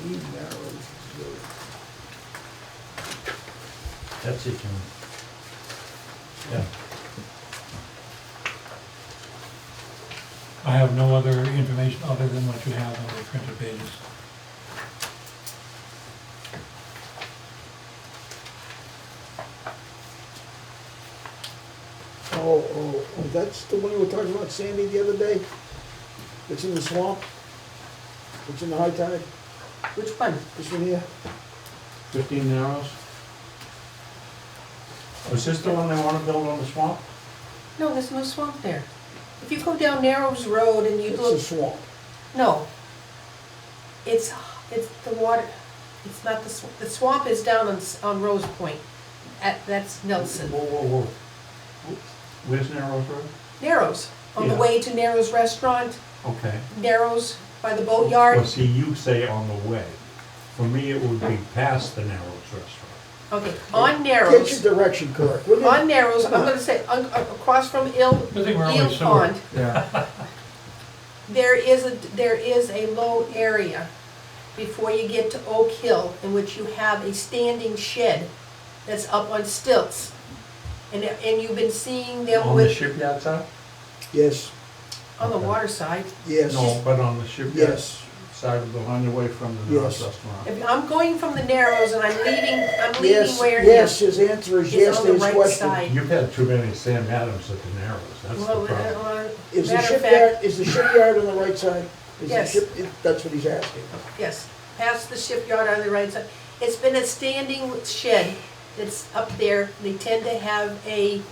He narrows the-
That's it, Jimmy. Yeah.
I have no other information other than what you have on the printed pages.
Oh, that's the one we were talking about, Sandy, the other day? It's in the swamp? It's in the high tide?
which one?
This one here?
15 Narrows?
Was this the one they wanna build on the swamp?
No, there's no swamp there. If you go down Narrows Road and you
It's a
look,
swamp.
no. It's the water, it's not the swamp is down on Rose Point. That's Nelson.
Whoa. Where's Narrows Road?
Narrows, on the
Yeah.
way to Narrows Restaurant,
Okay.
Narrows by the boatyard.
Well, see, you say on the way. For me, it would be past the Narrows restaurant.
Okay, on
Get your
Narrows,
direction correct, will you?
on Narrows, I'm gonna say, across from
Good thing we're only
Eel
sewer.
Pond,
Yeah.
there is a low area before you get to Oak Hill in which you have a standing shed that's up on stilts. And you've been seeing them
On the
with,
shipyard side?
Yes,
on the
Okay.
water side.
yes,
No, but on the shipyard
yes.
side of the
On your way from the
Yes.
Narrows restaurant.
If I'm going from the Narrows and I'm leaving
Yes,
where
yes, his answer is
it's
yes
on
to
the
his
right
question.
side.
You've had too many Sam Adams at the Narrows, that's the
Well,
problem.
Is the
matter of
shipyard,
fact,
is the shipyard on the right side? Is the
Yes.
That's what he's asking.
yes, past the shipyard on the right side. It's been a standing shed that's up there. They tend to have a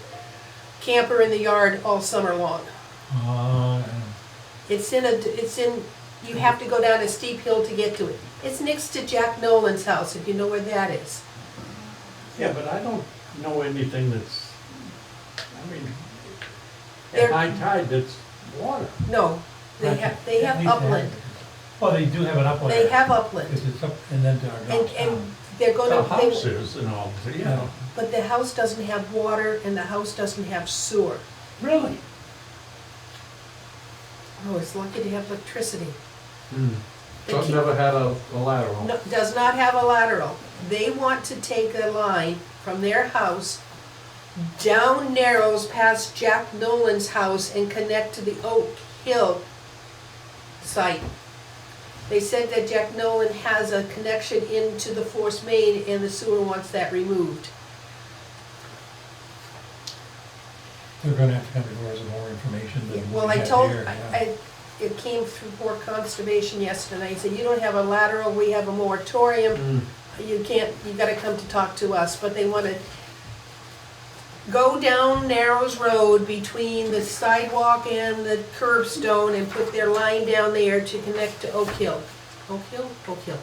camper in the yard all summer long. It's in, you have to go down a steep hill to get to it. It's next to Jack Nolan's house, if you know where that is.
Yeah, but I don't know anything that's, I mean,
There-
at high tide, that's water.
No, they have upland.
Well, they do have an upland.
They have upland.
Because it's up and then to our
And,
downtown.
and they're
The
gonna,
houses and all, you know.
but the house doesn't have water and the house doesn't have sewer.
Really?
Oh, it's lucky to have electricity.
So it never had a lateral?
No, does not have a lateral. They want to take a line from their house down Narrows past Jack Nolan's house and connect to the Oak Hill site. They said that Jack Nolan has a connection into the force main and the sewer wants that removed.
They're gonna have to come before us with more information than
Well,
we
I
have
told,
here, yeah.
it came through for conservation yesterday. I said, you don't have a lateral, we have a moratorium. You can't, you gotta come to talk to us, but they wanna go down Narrows Road between the sidewalk and the curbstone and put their line down there to connect to Oak Hill. Oak Hill? Oak Hill.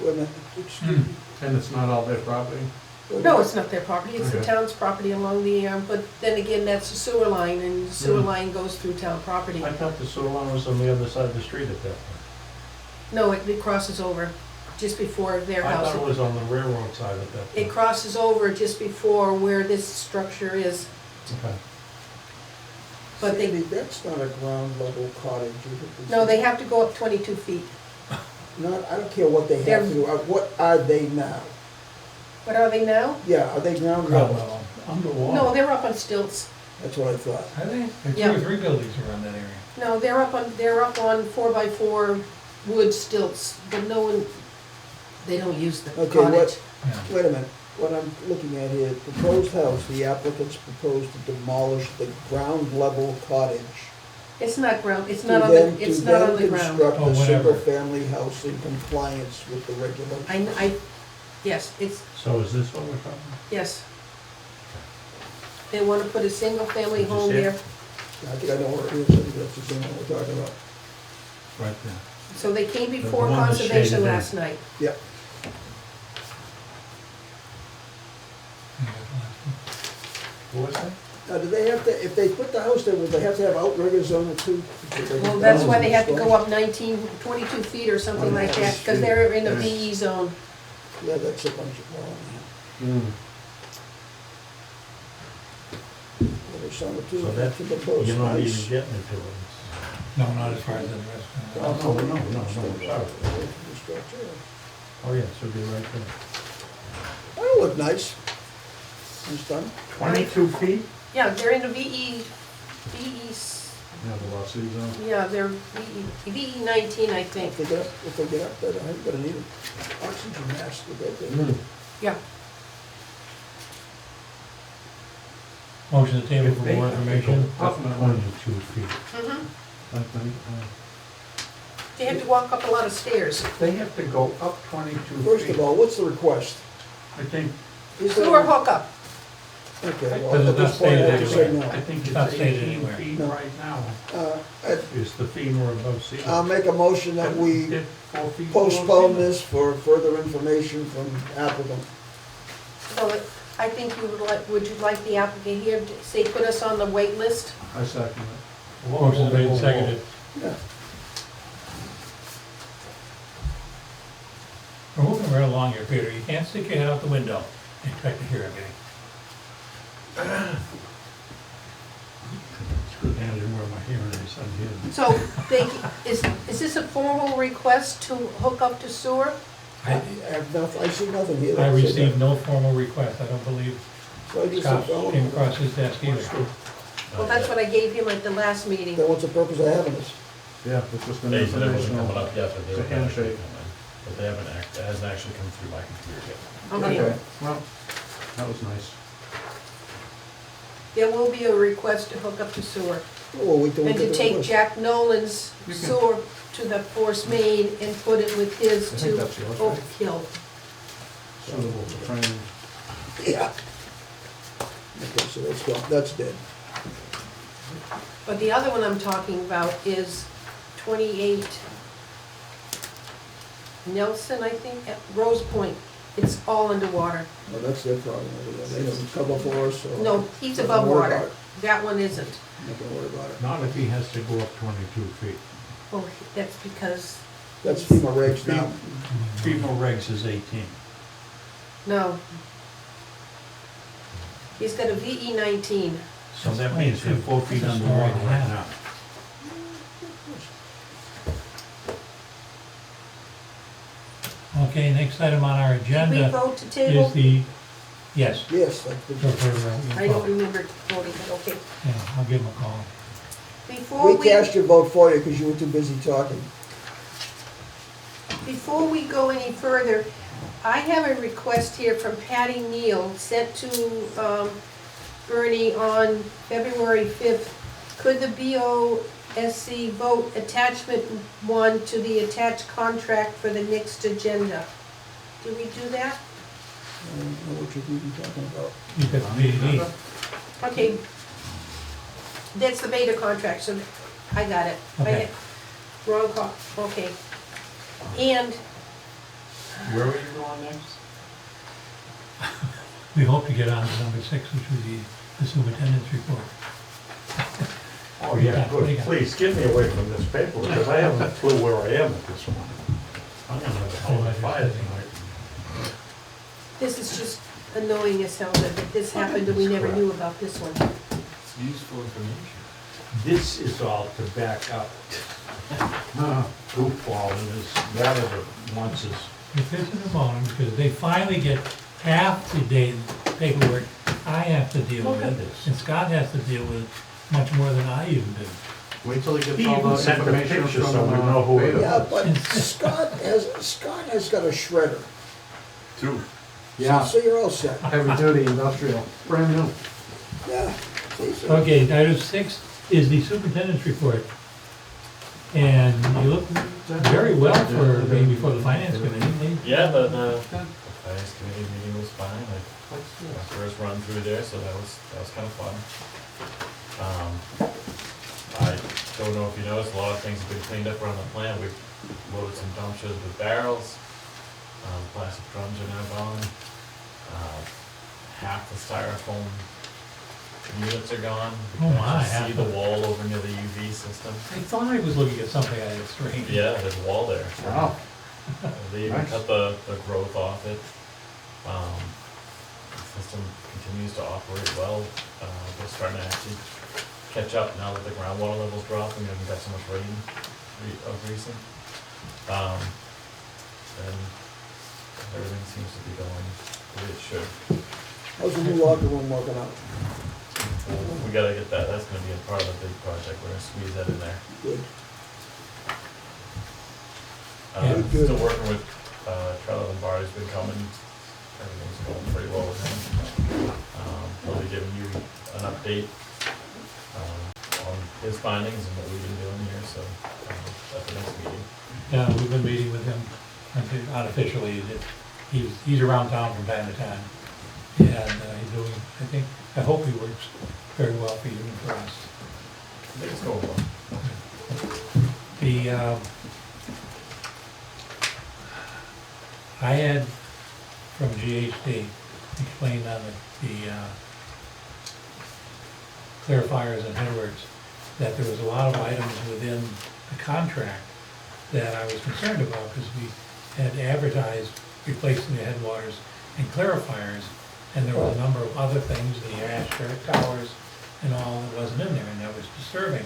Wait a minute, excuse me.
And it's not all their property?
No, it's not their property, it's the
Okay.
town's property along the, but then again, that's a sewer line, and the sewer line goes through town property.
I thought the sewer line was on the other side of the street at that point.
No, it crosses over just before their
I
house.
thought it was on the railroad side at that
It
point.
crosses over just before where this structure is,
Okay.
but they,
Sandy, that's not a ground level cottage. is it?
no, they have to go up 22 feet.
Not, I don't care what they
They're-
have to do, what are they now?
What are they now?
Yeah, are they ground
Ground
level?
level.
Underwater.
No, they're up on stilts.
That's what I thought.
Are they? There
Yeah.
are 2 or 3 buildings around that area.
No, they're up on 4x4 wood stilts, but no one, they don't use the
Okay,
cottage.
Yeah.
Wait a minute, what I'm looking at here, proposed house, the applicants propose to demolish the ground level cottage.
It's not ground, it's
To
not on
then-
the, it's not on the
To then
ground.
construct
Oh,
a
whatever.
single family house in compliance with the regulations.
Yes, it's,
So is this what we're talking about?
yes. They wanna put a single family
Did you
home
see it?
there,
I think I know where it is, I think that's the thing we're talking about.
Right there.
so they came before
one that's
conservation
shaded in.
last night.
Yep,
Yeah, that's the last one.
What was that?
now, do they have to, if they put the house there, would they have to have outriggers on it too?
Well, that's why they have to go up 22 feet or something like that, because they're in the VE zone.
Yeah, that's a bunch of, well, there's some too,
So that,
to propose
you're not even
nice.
getting into it.
No, not as far as the rest.
No, no, no, sorry.
Structure.
Oh, yeah, so be right there.
That'll look nice. It's done.
22 feet?
Yeah, they're in the
Yeah, the lot C zone.
yeah, they're VE 19, I think.
If they get up there, I'm gonna need an oxygen mask to get there.
Yeah.
Motion to table
If
for
they
more
have to
information.
go Up 22 feet.
Mhm.
I think,
They have to walk up a lot of stairs.
They have to go up 22 feet.
First of all, what's the request?
I think,
Is there-
Sewer hookup.
Okay, well,
Does it
at this
not
point, I
say
have to
that
say
anywhere?
no.
I think
It's not
it's
stated
18
anywhere.
feet
No.
right now.
I'd-
Is the FEMA above sea level?
I'll make a motion that we
Did 4 feet below sea
postpone
level?
this for further information from applicant.
So I think would you like the applicant here to say, put us on the wait list?
I second it.
Motion made and seconded.
Yeah.
We're moving right along here, Peter. You can't stick your head out the window and expect to hear everything.
It's good I didn't wear my hearing aids on here.
So they, is this a formal request to hook up to sewer?
I have nothing, I see nothing here.
I
that says
received
that.
no formal request. I don't believe
So I just
Scott
said, oh,
came across his desk either.
Well, that's what I gave him at the last meeting.
then what's the purpose of having this?
Yeah, it's just an
They said it wasn't
informational.
coming up yet, but they
It's a
were actually
handshake.
coming. But they haven't it hasn't actually come through my computer yet.
Okay.
Well, that was nice.
There will be a request to hook up to sewer.
Well, wait till we
And
get
to
the
take
list.
Jack Nolan's
You can-
sewer to the force main and put it with his
I think
to
that's yours,
Oak
right?
Hill.
Suitable for training.
Yeah. Okay, so that's gone, that's dead.
But the other one I'm talking about is 28 Nelson, I think, at Rose Point. It's all underwater.
Well, that's their problem over there. They don't cover for us, so.
No, he's
Don't
above
worry about
water.
it.
That one isn't.
Not gonna worry about it.
Not if he has to go up 22 feet.
Well, that's because,
That's FEMA regs now.
FEMA regs is 18.
no, He's got a VE 19.
So that means they're 4 feet underwater right now.
Okay, next item on our
Did we
agenda
vote to table?
is the, yes.
Yes, that's
for-
the-
for,
I don't remember voting, but okay.
Yeah, I'll give him a call.
Before
we cast your vote for you because you were too busy talking.
Before we go any further, I have a request here from Patty Neal sent to Bernie on February 5th. Could the BOSC vote attachment 1 to the attached contract for the next agenda? Did we do that?
I don't know what you're even talking about.
You've got the VD.
Okay. That's the beta contract, so I got it.
Okay.
Wrong call, okay. And
Where were you going next?
We hope to get on to number 6, which was the superintendent's report.
Oh, yeah, good. Please, get me away from this paper, because I haven't a clue where I am at this point. I'm gonna have a hell of a fire tonight.
this is just annoying as hell that this happened and we never knew about this one.
It's useful information.
This is all to back up goofball, and this, that is a once is,
It fits in the bone because they finally get half the day paperwork I have to deal
look at
with,
this.
and Scott has to deal with much more than I even do.
Wait till he gets
He
all
even
the
sent the
information
picture
from
so we know who it
Beta.
Yeah, but Scott has got a shredder.
Two.
Yeah,
So you're all set.
heavy duty industrial, brand new.
Yeah. See, so-
Okay, item 6 is the superintendent's report. And you look very well for being before the finance committee.
Yeah, the finance committee meeting was fine. My first run through there, so that was kind of fun. I don't know if you noticed, a lot of things have been cleaned up around the plant. We've loaded some dumpsters with barrels. Plastic drums are now gone. Half the styrofoam units are gone. You
Oh
can
my,
actually see
half
the
of-
wall over near the UV system.
I thought I was looking at something I had strange.
Yeah, there's a wall there.
Wow.
They even
Nice.
cut the growth off it. The system continues to operate well. We're starting to actually catch up now that the groundwater level's dropping and we've got so much rain of recent. And everything seems to be going the way it should.
How's the new locker room working out?
We gotta get that, that's gonna be a part of the big project, we're gonna squeeze that in there.
Good.
Yeah.
Good.
Still working with, Charlie Lombardi's been coming, everything's going pretty well with him. He'll be giving you an update, on his findings and what we've been doing here, so, at the next meeting.
Yeah, we've been meeting with him unofficially. He's around town from time to time. And he's doing, I hope he works very well for you and for us.
I think it's going well.
The, I had from GHD explained on the clarifiers and headworks that there was a lot of items within the contract that I was concerned about because we had advertised replacing the headwaters and clarifiers, and there was a number of other things, the ash towers and all that wasn't in there, and that was disturbing.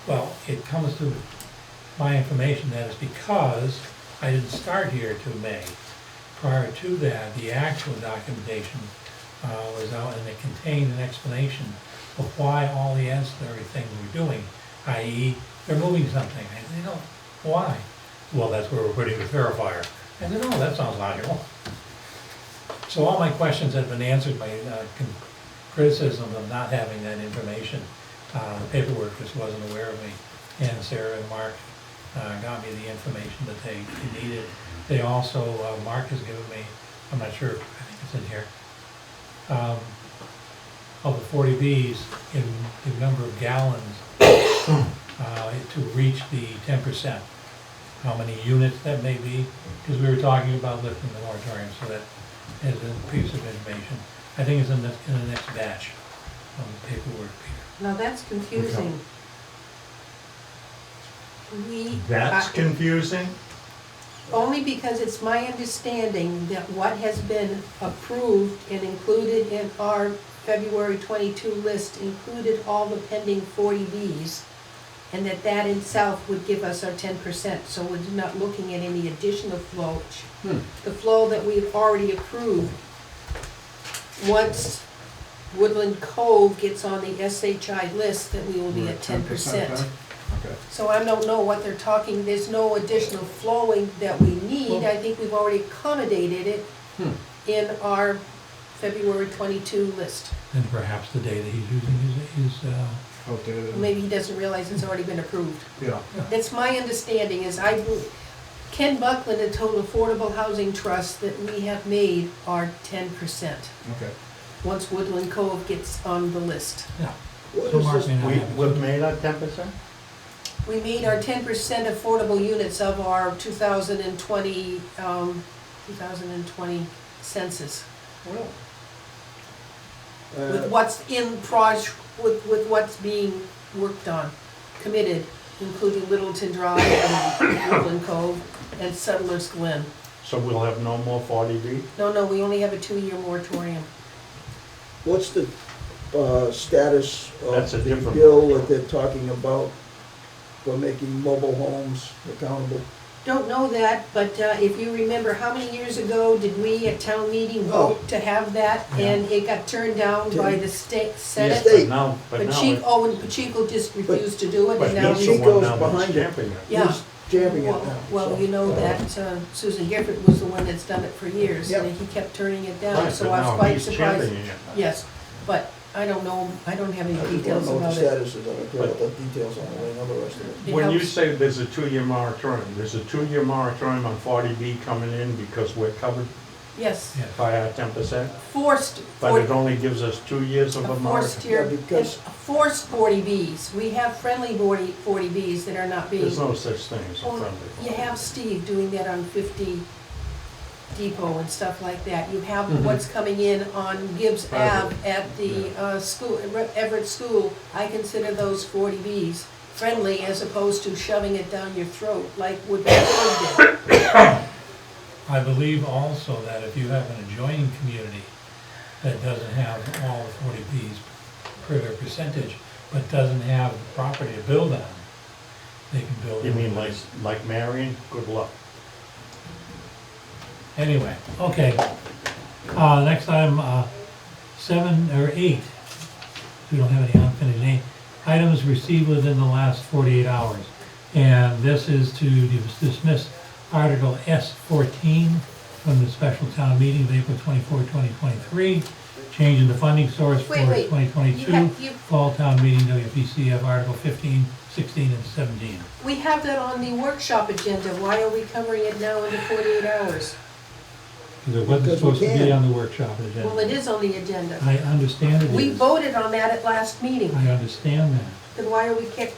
Well, it comes to my information that it's because I didn't start here till May. Prior to that, the actual documentation was out, and it contained an explanation of why all the ancillary things we're doing, i.e., they're moving something. I said, why? Well, that's where we're putting the clarifier. I said, oh, that sounds logical. So all my questions have been answered by criticism of not having that information. The paperwork just wasn't aware of me. And Sarah and Mark got me the information that they needed. They also, Mark has given me, I'm not sure, I think it's in here, of the 40 Bs in the number of gallons to reach the 10%. How many units that may be, because we were talking about lifting the moratorium, so that is a piece of information. I think it's in the next batch of the paperwork, Peter.
Now that's confusing.
that's confusing?
Only because it's my understanding that what has been approved and included in our February 22 list included all the pending 40Bs, and that itself would give us our 10%, so we're not looking at any additional flow. The flow that we've already approved, once Woodland Cove gets on the SHI list, that we will be at 10%.
there? Okay.
So I don't know what they're talking, there's no additional flowing that we need. I think we've already accommodated it in our February 22 list.
And perhaps the day that he's using his,
Okay.
Maybe he doesn't realize it's already been approved.
Yeah.
That's my understanding, is Ken Buckland had told Affordable Housing Trust that we have made our 10%,
Okay.
once Woodland Cove gets on the list.
What
so
is
Mark
this?
may not have it.
We've made our 10%?
We made our 10% affordable units of our 2020 census.
Well,
With what's in with what's being worked on, committed, including Littleton Drive and Woodland Cove and Settlers Glen.
so we'll have no more 40B?
No, we only have a 2-year moratorium.
What's the status
That's a
of the
different-
bill that they're talking about for making mobile homes accountable?
Don't know that, but if you remember, how many years ago did we at town meeting vote to have that? And it got turned down by the state
Yes,
senate.
State.
but now
Pacheco, and Pacheco just refused to do it,
but
and now
he's
he's,
the one
goes
now that's
behind it.
championing it.
yeah.
He's jamming it
Well,
now.
well,
so.
you know that Susan Gifford was the one that's done it for years, and
Yep.
he kept turning it down,
Right,
so
but
I was
now
quite
he's
surprised.
championing it.
Yes, but I don't know, I don't have any
I just wanna
details
know what
about
the
it.
status is, I don't care about the details on it, I know the rest of it.
It
When you
helps.
say there's a 2-year moratorium, there's a 2-year moratorium on 40B coming in because we're covered
Yes,
Yeah.
by our 10%?
forced,
But it only gives us 2 years of
a
a
forced
moratorium?
here,
Yeah, because-
forced 40Bs. We have friendly 40Bs that are not being.
There's no such thing as a
Well,
friendly.
you have Steve doing that on 50 Depot and stuff like that. You have
Mhm.
what's coming in on Gibbs
Right.
Ave at the school, Everett School. I consider those 40Bs friendly as opposed to shoving it down your throat like Woodland Cove did.
I believe also that if you have an adjoining community that doesn't have all the 40Bs per their percentage, but doesn't have the property to build on, they can build.
You
it.
mean like Marion? Good luck.
Anyway, okay. Next item, 7 or 8. We don't have any unfinished items received within the last 48 hours. And this is to dismiss Article S14 from the special town meeting of April 24, 2023, changing the funding source for
Wait.
2022
You-
fall town meeting WPCF Article 15, 16, and 17.
We have that on the workshop agenda. Why are we covering it now under 48 hours?
Because it wasn't
Because we
supposed to be
can.
on the workshop
Well, it
agenda.
is on the agenda.
I understand it
We
is.
voted on that at last meeting.
I understand that.
Then why are we kicked?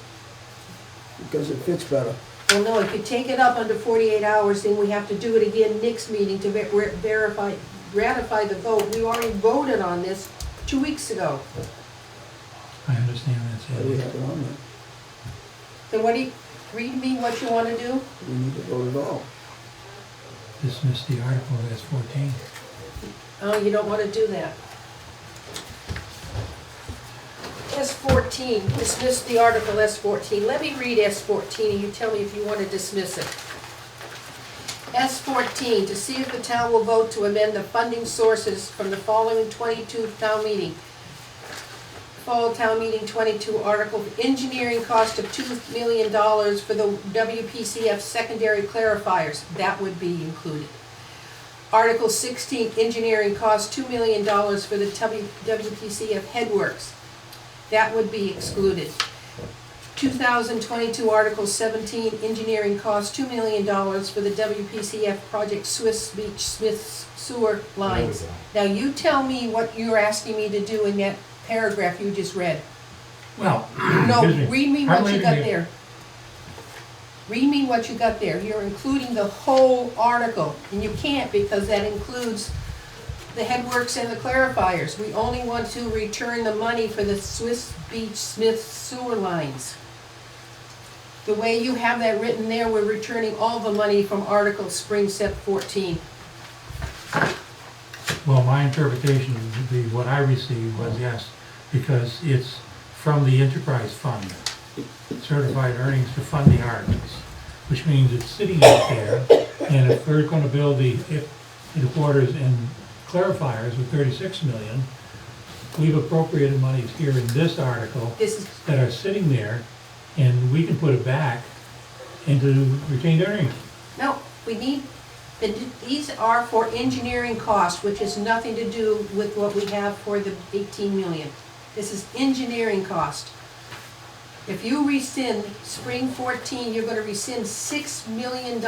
Because it fits better.
Well, no, if you take it up under 48 hours, then we have to do it again next meeting to ratify the vote. We already voted on this 2 weeks ago.
I understand
Why do we
that,
have it on there?
Then what do you, read me what you want to do?
We need to vote it all.
dismiss the article as 14.
Oh, you don't want to do that. S14, dismiss the article S14. Let me read S14 and you tell me if you want to dismiss it. S14, to see if the town will vote to amend the funding sources from the following 22 town meeting. Fall town meeting 22 article, engineering cost of $2 million for the WPCF secondary clarifiers. That would be included. Article 16, engineering cost $2 million for the WPCF headworks. That would be excluded. 2022 Article 17, engineering cost $2 million for the WPCF project Swiss Beach Smith sewer lines. Now you tell me what you're asking me to do in that paragraph you just read.
Well,
No,
excuse me.
read me
I'm
what you
reading
got
it.
there. Read me what you got there. You're including the whole article, and you can't because that includes the headworks and the clarifiers. We only want to return the money for the Swiss Beach Smith sewer lines. The way you have that written there, we're returning all the money from Article Spring Sep 14.
Well, my interpretation would be, what I received was yes, because it's from the enterprise fund, certified earnings to fund the articles, which means it's sitting out there, and if we're gonna build the quarters and clarifiers with 36 million, we've appropriated monies here in this article
This is,
that are sitting there, and we can put it back into retained earnings.
no, we need, these are for engineering costs, which has nothing to do with what we have for the 18 million. This is engineering cost. If you rescind spring 14, you're gonna rescind $6 million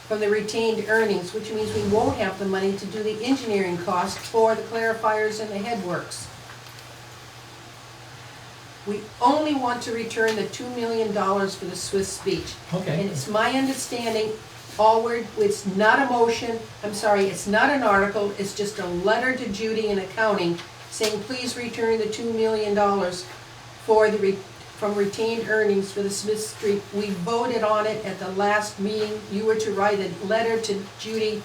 from the retained earnings, which means we won't have the money to do the engineering cost for the clarifiers and the headworks. We only want to return the $2 million for the Swiss speech.
Okay.
And it's my understanding, it's not a motion, it's not an article, it's just a letter to Judy in accounting saying, please return the $2 million from retained earnings for the Smith Street. We voted on it at the last meeting. You were to write a letter to Judy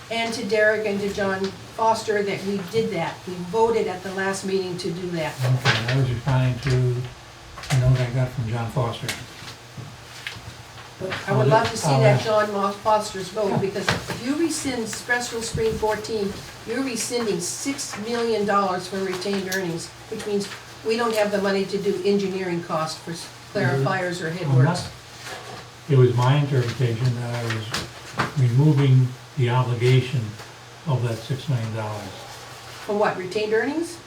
and to Derek and to John Foster that we did that. We voted at the last meeting to do that.
Okay, I was replying to a note I got from John Foster.
But I would love to see that John Foster's vote, because if you rescind Special Spring 14, you're rescinding $6 million from retained earnings, which means we don't have the money to do engineering costs for clarifiers or headworks.
It was my interpretation that I was removing the obligation of that $6 million.
For what, retained earnings?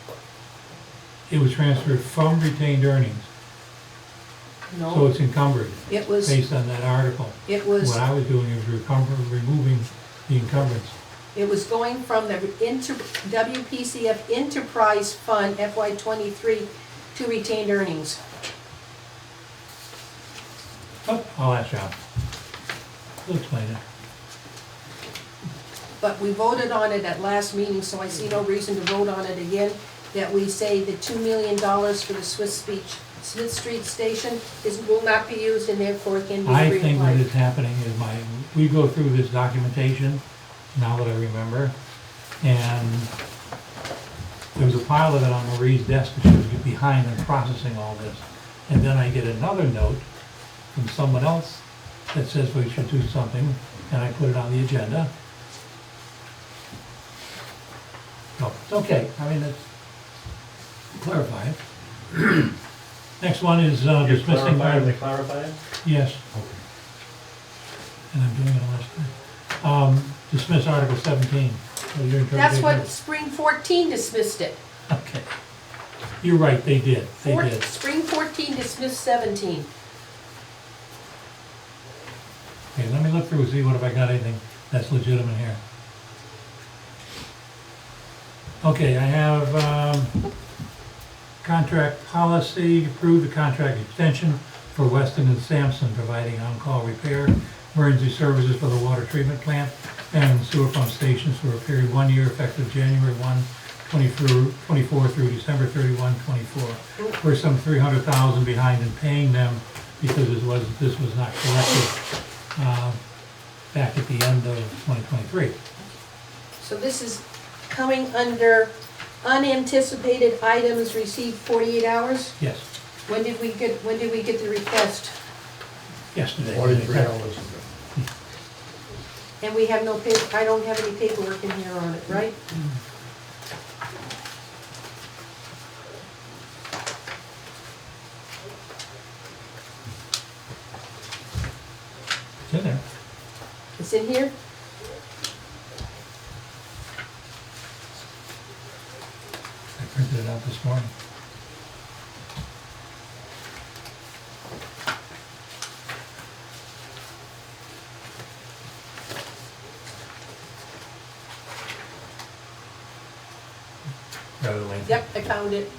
It was transferred from retained earnings, so
No,
it's encumbered
it was,
based on that article.
it was,
What I was doing is removing the encumbrance.
it was going from the WPCF Enterprise Fund FY '23 to retained earnings.
Oh, I'll ask John. He'll explain it.
But we voted on it at last meeting, so I see no reason to vote on it again. That we say the $2 million for the Smith Street station will not be used and therefore can be
I think what
reapplied.
is happening is we go through this documentation, now that I remember, and there was a pile of it on Marie's desk that she was behind in processing all this. And then I get another note from someone else that says we should do something, and I put it on the agenda. So, it's okay, I mean, it's clarified. Next one is
You
dismissing.
clarified the clarified?
Yes. And I'm doing it last time. Dismiss Article 17. So your
That's
interpretation-
what Spring 14 dismissed it.
Okay. You're right, they did, they did.
Spring 14 dismissed 17.
Okay, let me look through and see what if I got anything that's legitimate here. Okay, I have contract policy, approve the contract extension for Weston and Sampson providing on-call repair, emergency services for the water treatment plant and sewer pump stations for a period 1 year effective January 1, 24 through December 31, 24. We're some $300,000 behind in paying them because this was not collected back at the end of 2023.
So this is coming under unanticipated items received 48 hours?
Yes,
When did we get the request?
yesterday.
43 hours.
And we have no paper, I don't have any paperwork in here on it, right?
It's in there.
It's in here?
I printed it out this morning. Rather lengthy.
Yep, I found it.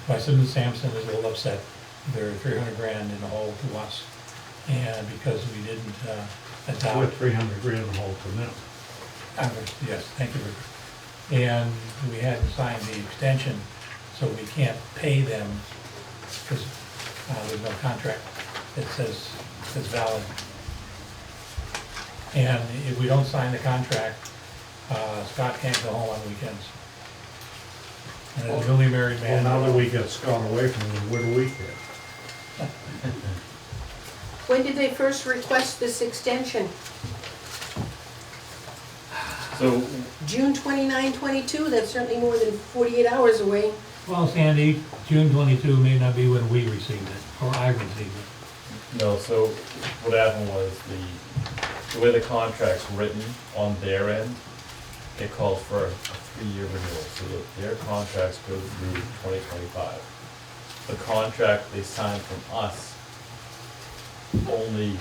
Weston and Sampson is a little upset. They're 300 grand in the hole to us. And because we didn't
We're
adopt,
300 grand in the hole to them.
yes, thank you, Richard. And we hadn't signed the extension, so we can't pay them because there's no contract that says it's valid. And if we don't sign the contract, Scott can't go home on weekends. And as a newly married
Well,
man.
now that we get Scott away from him, what do we care?
When did they first request this extension?
So,
June 29, 22. That's certainly more than 48 hours away.
Well, Sandy, June 22 may not be when we received it, or I received it.
no, so what happened was the way the contract's written on their end, it calls for a 3-year renewal, so their contracts go through 2025. The contract they sign from us only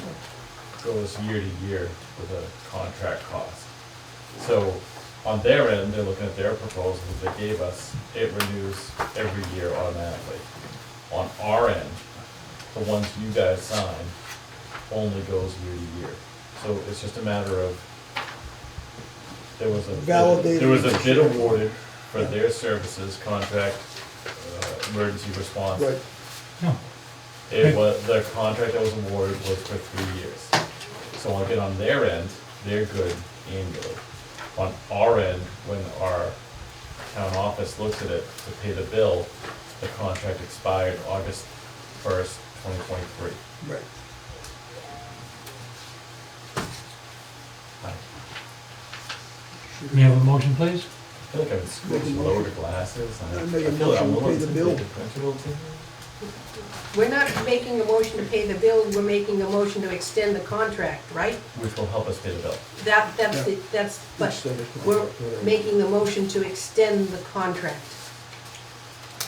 goes year to year with a contract cost. So on their end, they're looking at their proposal that they gave us, it renews every year automatically. On our end, the ones you guys sign only goes year to year. So it's just a matter of, there was a
Validating.
there was a bid awarded for their services, contract, emergency response.
Right,
No,
It was, the contract that was awarded was for 3 years. So again, on their end, they're good annually. On our end, when our town office looks at it to pay the bill, the contract expired August 1st, 2023.
right.
may I have a motion, please?
I feel like I've
Make a
switched
motion.
lower to glasses.
I make a
I feel like I'm
motion to pay
willing
the
to
bill.
take the principal to.
We're not making a motion to pay the bill, we're making a motion to extend the contract, right?
Which will help us pay the bill.
But
Extend it to
we're
contract, whatever.
making the motion to extend the contract.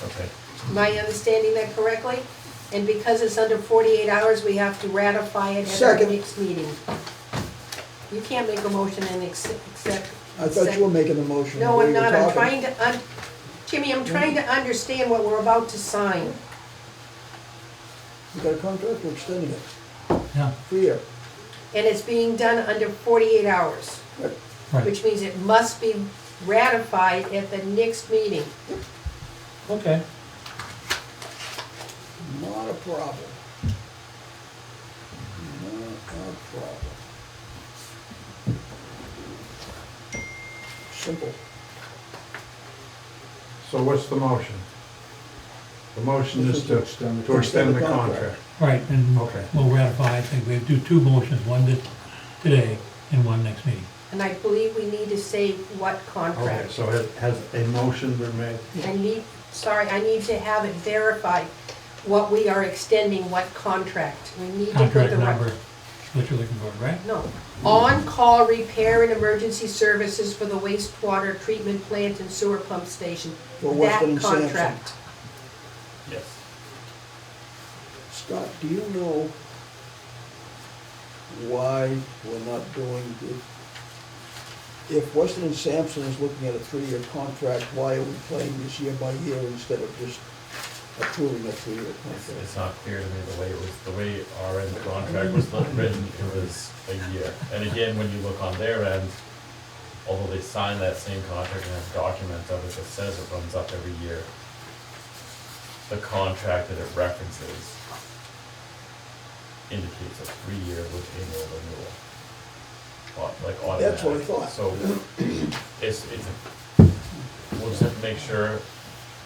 Okay.
Am I understanding that correctly? And because it's under 48 hours, we have to ratify it at our
Second.
next meeting. You can't make a motion and accept.
I thought you were making a motion.
No,
while
I'm
you were
not, I'm
talking.
trying to, Jimmy, I'm trying to understand what we're about to sign.
You got a contract, we're extending it,
Yeah,
3 year.
And it's being done under 48 hours,
Right.
right,
which means it must be ratified at the next meeting.
okay.
Not a problem. Not a problem. Simple.
So what's the motion? The motion is to extend the contract.
Right, and
Okay.
we'll ratify, I think we do two motions, one today and one next meeting.
And I believe we need to say what
Okay,
contract.
so has a motion been made?
I need to have it verified what we are extending, what contract. We need to put
Contract
the
number,
right.
what you're looking for, right?
No, on-call repair and emergency services for the wastewater treatment plant and sewer pump station.
For Weston
That
and Sampson.
contract.
Yes.
Scott, do you know why we're not doing it? If Weston and Sampson is looking at a 3-year contract, why are we playing this year by year instead of just approving a 3-year contract?
It's not clear to me the way our end contract was written, it was a year. And again, when you look on their end, although they sign that same contract and have documents of it that says it runs up every year, the contract that it references indicates a 3-year with annual renewal. Like automatic.
That's what I thought.
So we'll just have to make sure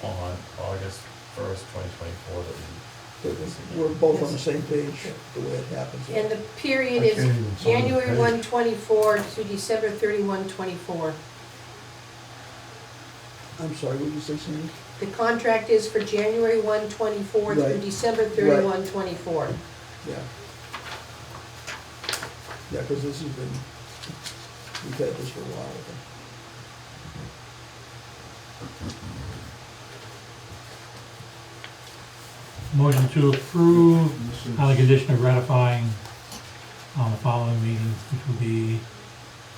on August 1st, 2024 that we.
We're both on the same page, the way it happens.
And the period
I
is
can't even find the
January
page.
1, 24 to December 31, 24.
I'm sorry, what did you say, Cindy?
The contract is for January 1, 24 through
Right.
December 31, 24.
Yeah. Yeah, because this has been, we've had this for a while, I think.
Motion to approve on the condition of ratifying on the following meeting, which will be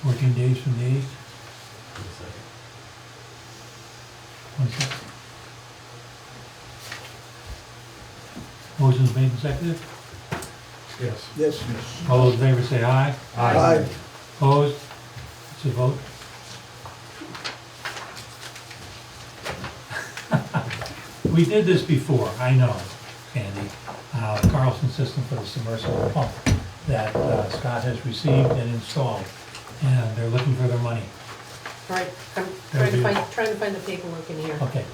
14 days from the 8th. 1 second. Motion's made and seconded.
Yes.
Yes.
All those in favor say aye.
Aye.
Opposed? It's a vote. We did this before, I know, Sandy, Carlson system for the submersible pump. that Scott has received and installed, and they're looking for their money.
Right, I'm
That'll
trying to
be-
find the paperwork in here.
Okay.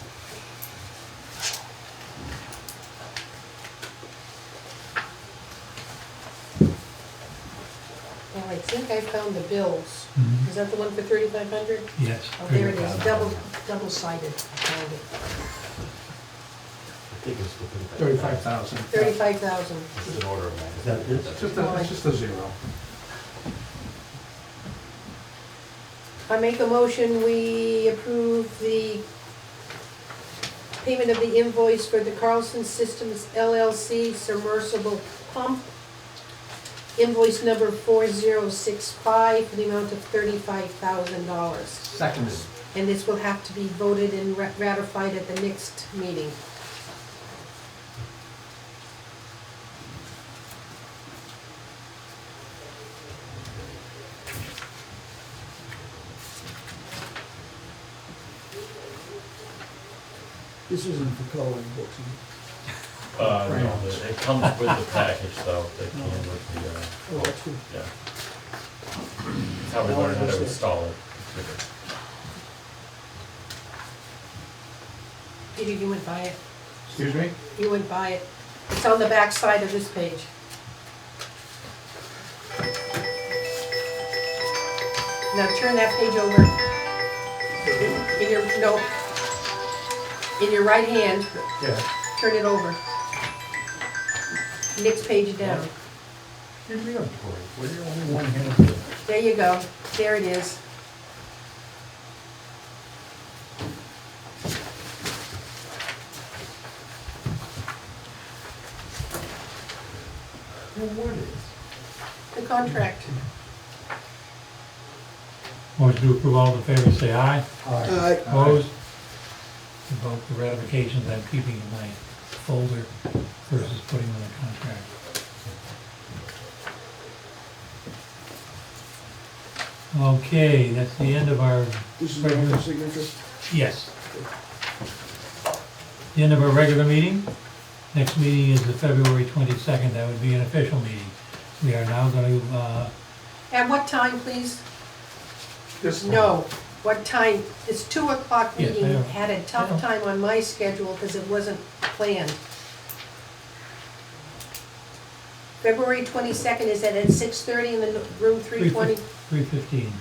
Well, I think I found the bills.
Mhm.
Is that the one for 3,500?
Yes.
Oh, there it is,
35,000.
double-sided, I found it.
I think it's within
35,000.
35,000.
It's an order of magnitude.
Is that this?
It's just a zero.
I make a motion, we approve the payment of the invoice for the Carlson Systems LLC submersible pump. Invoice number 4065 for the amount of $35,000.
Seconded.
And this will have to be voted and ratified at the next meeting.
This isn't for coloring books, is
No, it comes with the package though, that came with the,
it? Oh, that's good.
yeah. That's how we learn how to install it.
Peter, you went by it.
Excuse me?
You went by it. It's on the back side of this page. Now turn that page over. In your, no. In your right hand,
Yeah.
turn it over. Next page down.
Give me a break, will you, only one hand?
There you go. There it is.
Well, what is?
The contract.
Motion to approve, all in favor, say aye.
Aye.
Opposed? To vote the ratifications I'm keeping in my folder versus putting them in the contract. Okay, that's the end of our,
This is the signature.
yes. The end of our regular meeting. Next meeting is the February 22nd, that would be an official meeting. We are now going to,
At what time, please?
This
No. What time? It's 2 o'clock
Yes, I
meeting.
know.
Had a
I know.
tough time on my schedule because it wasn't planned. February 22nd, is that at 6:30 in the room 320?
3:15,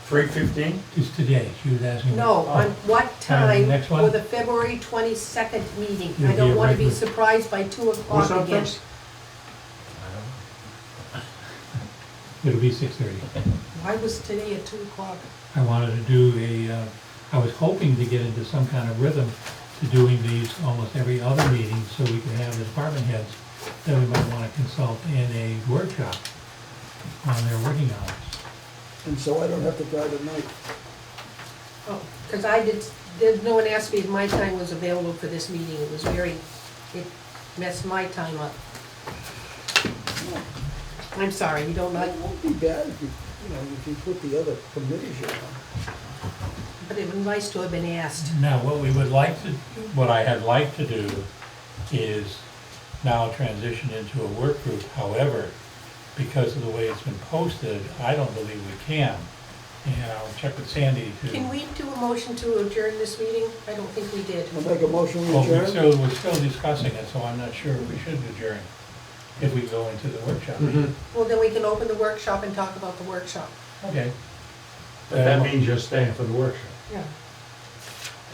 3:15?
just today, she was asking.
No, on what time
next one?
for the February 22nd meeting?
It'll
I
be
don't
a
want to be
regular-
surprised by 2
What's
o'clock
up,
again.
Vince?
It'll be 6:30.
Why was today at 2 o'clock?
I wanted to do I was hoping to get into some kind of rhythm to doing these almost every other meeting, so we could have the department heads that we might want to consult in a workshop on their working hours.
And so I don't have to drive at night.
Oh, because no one asked me if my time was available for this meeting. It messed my time up. I'm sorry, you don't like,
It won't be bad if if you put the other committees on.
but it would be nice to have been asked.
Now, what I had liked to do is now transition into a work group. However, because of the way it's been posted, I don't believe we can. And I'll check with Sandy to.
Can we do a motion to adjourn this meeting? I don't think we did.
I'll make a motion to
Well,
adjourn.
we're still discussing it, so I'm not sure if we should adjourn if we go into the workshop.
Mhm.
Well, then we can open the workshop and talk about the workshop.
Okay.
But that means you're staying for the workshop.
Yeah.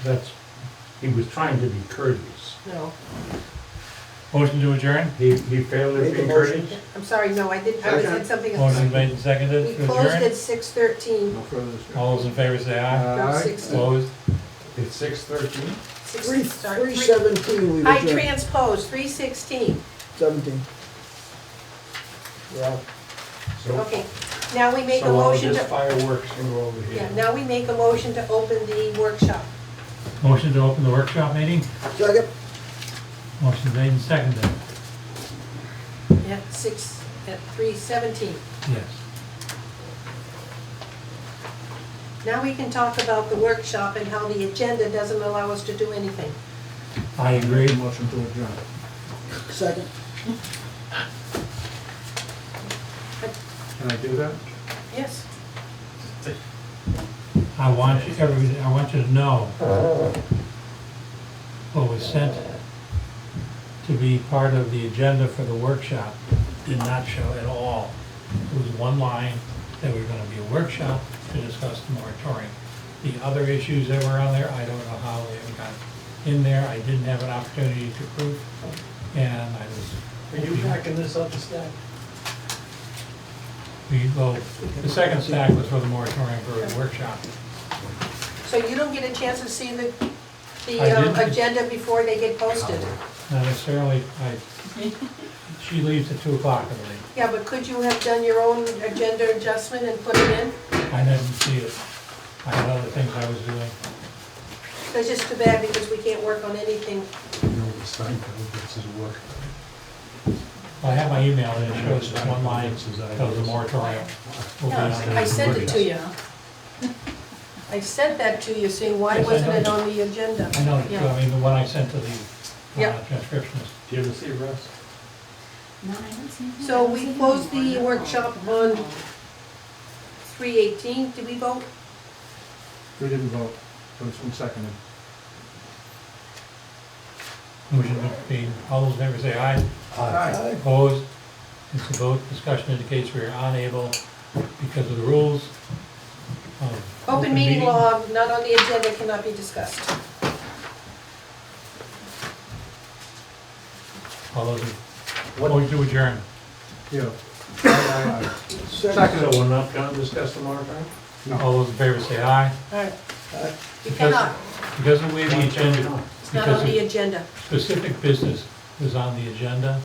That's, he was trying to be courteous.
No,
Motion to adjourn?
He failed at
Make a
being
motion.
courteous?
I'm sorry, no, I said something
Motion
else.
made and seconded
We
to
closed
adjourn?
at 6:13.
No further discussion.
All those in favor say aye.
Aye.
6:13.
Opposed?
It's 6:13?
3:17 we've
I
adjourned.
transposed, 3:16.
17. Yeah.
So,
Okay, now we make a
so all
motion
this
to,
fireworks can go over
yeah,
here.
now we make a motion to open the workshop.
Motion to open the workshop meeting?
Second.
Motion made and seconded,
At 3:17.
yes.
Now we can talk about the workshop and how the agenda doesn't allow us to do anything.
I agree.
Motion to adjourn.
Second.
Can I do that?
Yes.
I want you to know what was sent to be part of the agenda for the workshop did not show at all. It was one line that was gonna be a workshop to discuss the moratorium. The other issues that were on there, I don't know how they ever got in there. I didn't have an opportunity to prove, and I was.
Are you backing this up a stack?
Well, the second stack was for the moratorium for the workshop.
So you don't get a chance to see the
I didn't.
agenda before they get posted?
Not necessarily, she leaves at 2 o'clock, I believe.
Yeah, but could you have done your own agenda adjustment and put it in?
I didn't see it. I had other things I was doing.
It's just too bad because we can't work on anything.
I have my email and it shows just one line, shows the moratorium. will be on the
I sent it to
workshop.
you. I sent that to you, saying why
Yes, I
wasn't it
know.
on the agenda?
I know,
Yeah.
I mean, the one I sent to the
Yeah.
transcriptionist.
Do you ever see Russ?
No, I haven't seen him.
So we closed the workshop on 3/18, did we vote?
We didn't vote, it was from seconded.
Motion being, all those in favor say aye.
Aye.
Opposed? It's a vote. Discussion indicates we are unable, because of the rules of
Open meeting law, not on the agenda, cannot be discussed.
All those, motion to adjourn.
Yeah. Aye.
Second.
So we're not gonna discuss the moratorium?
All those in favor say aye.
All right.
Aye.
You
Because-
cannot,
Because of the way the agenda,
it's not
because
on the
of
agenda.
specific business was on the agenda,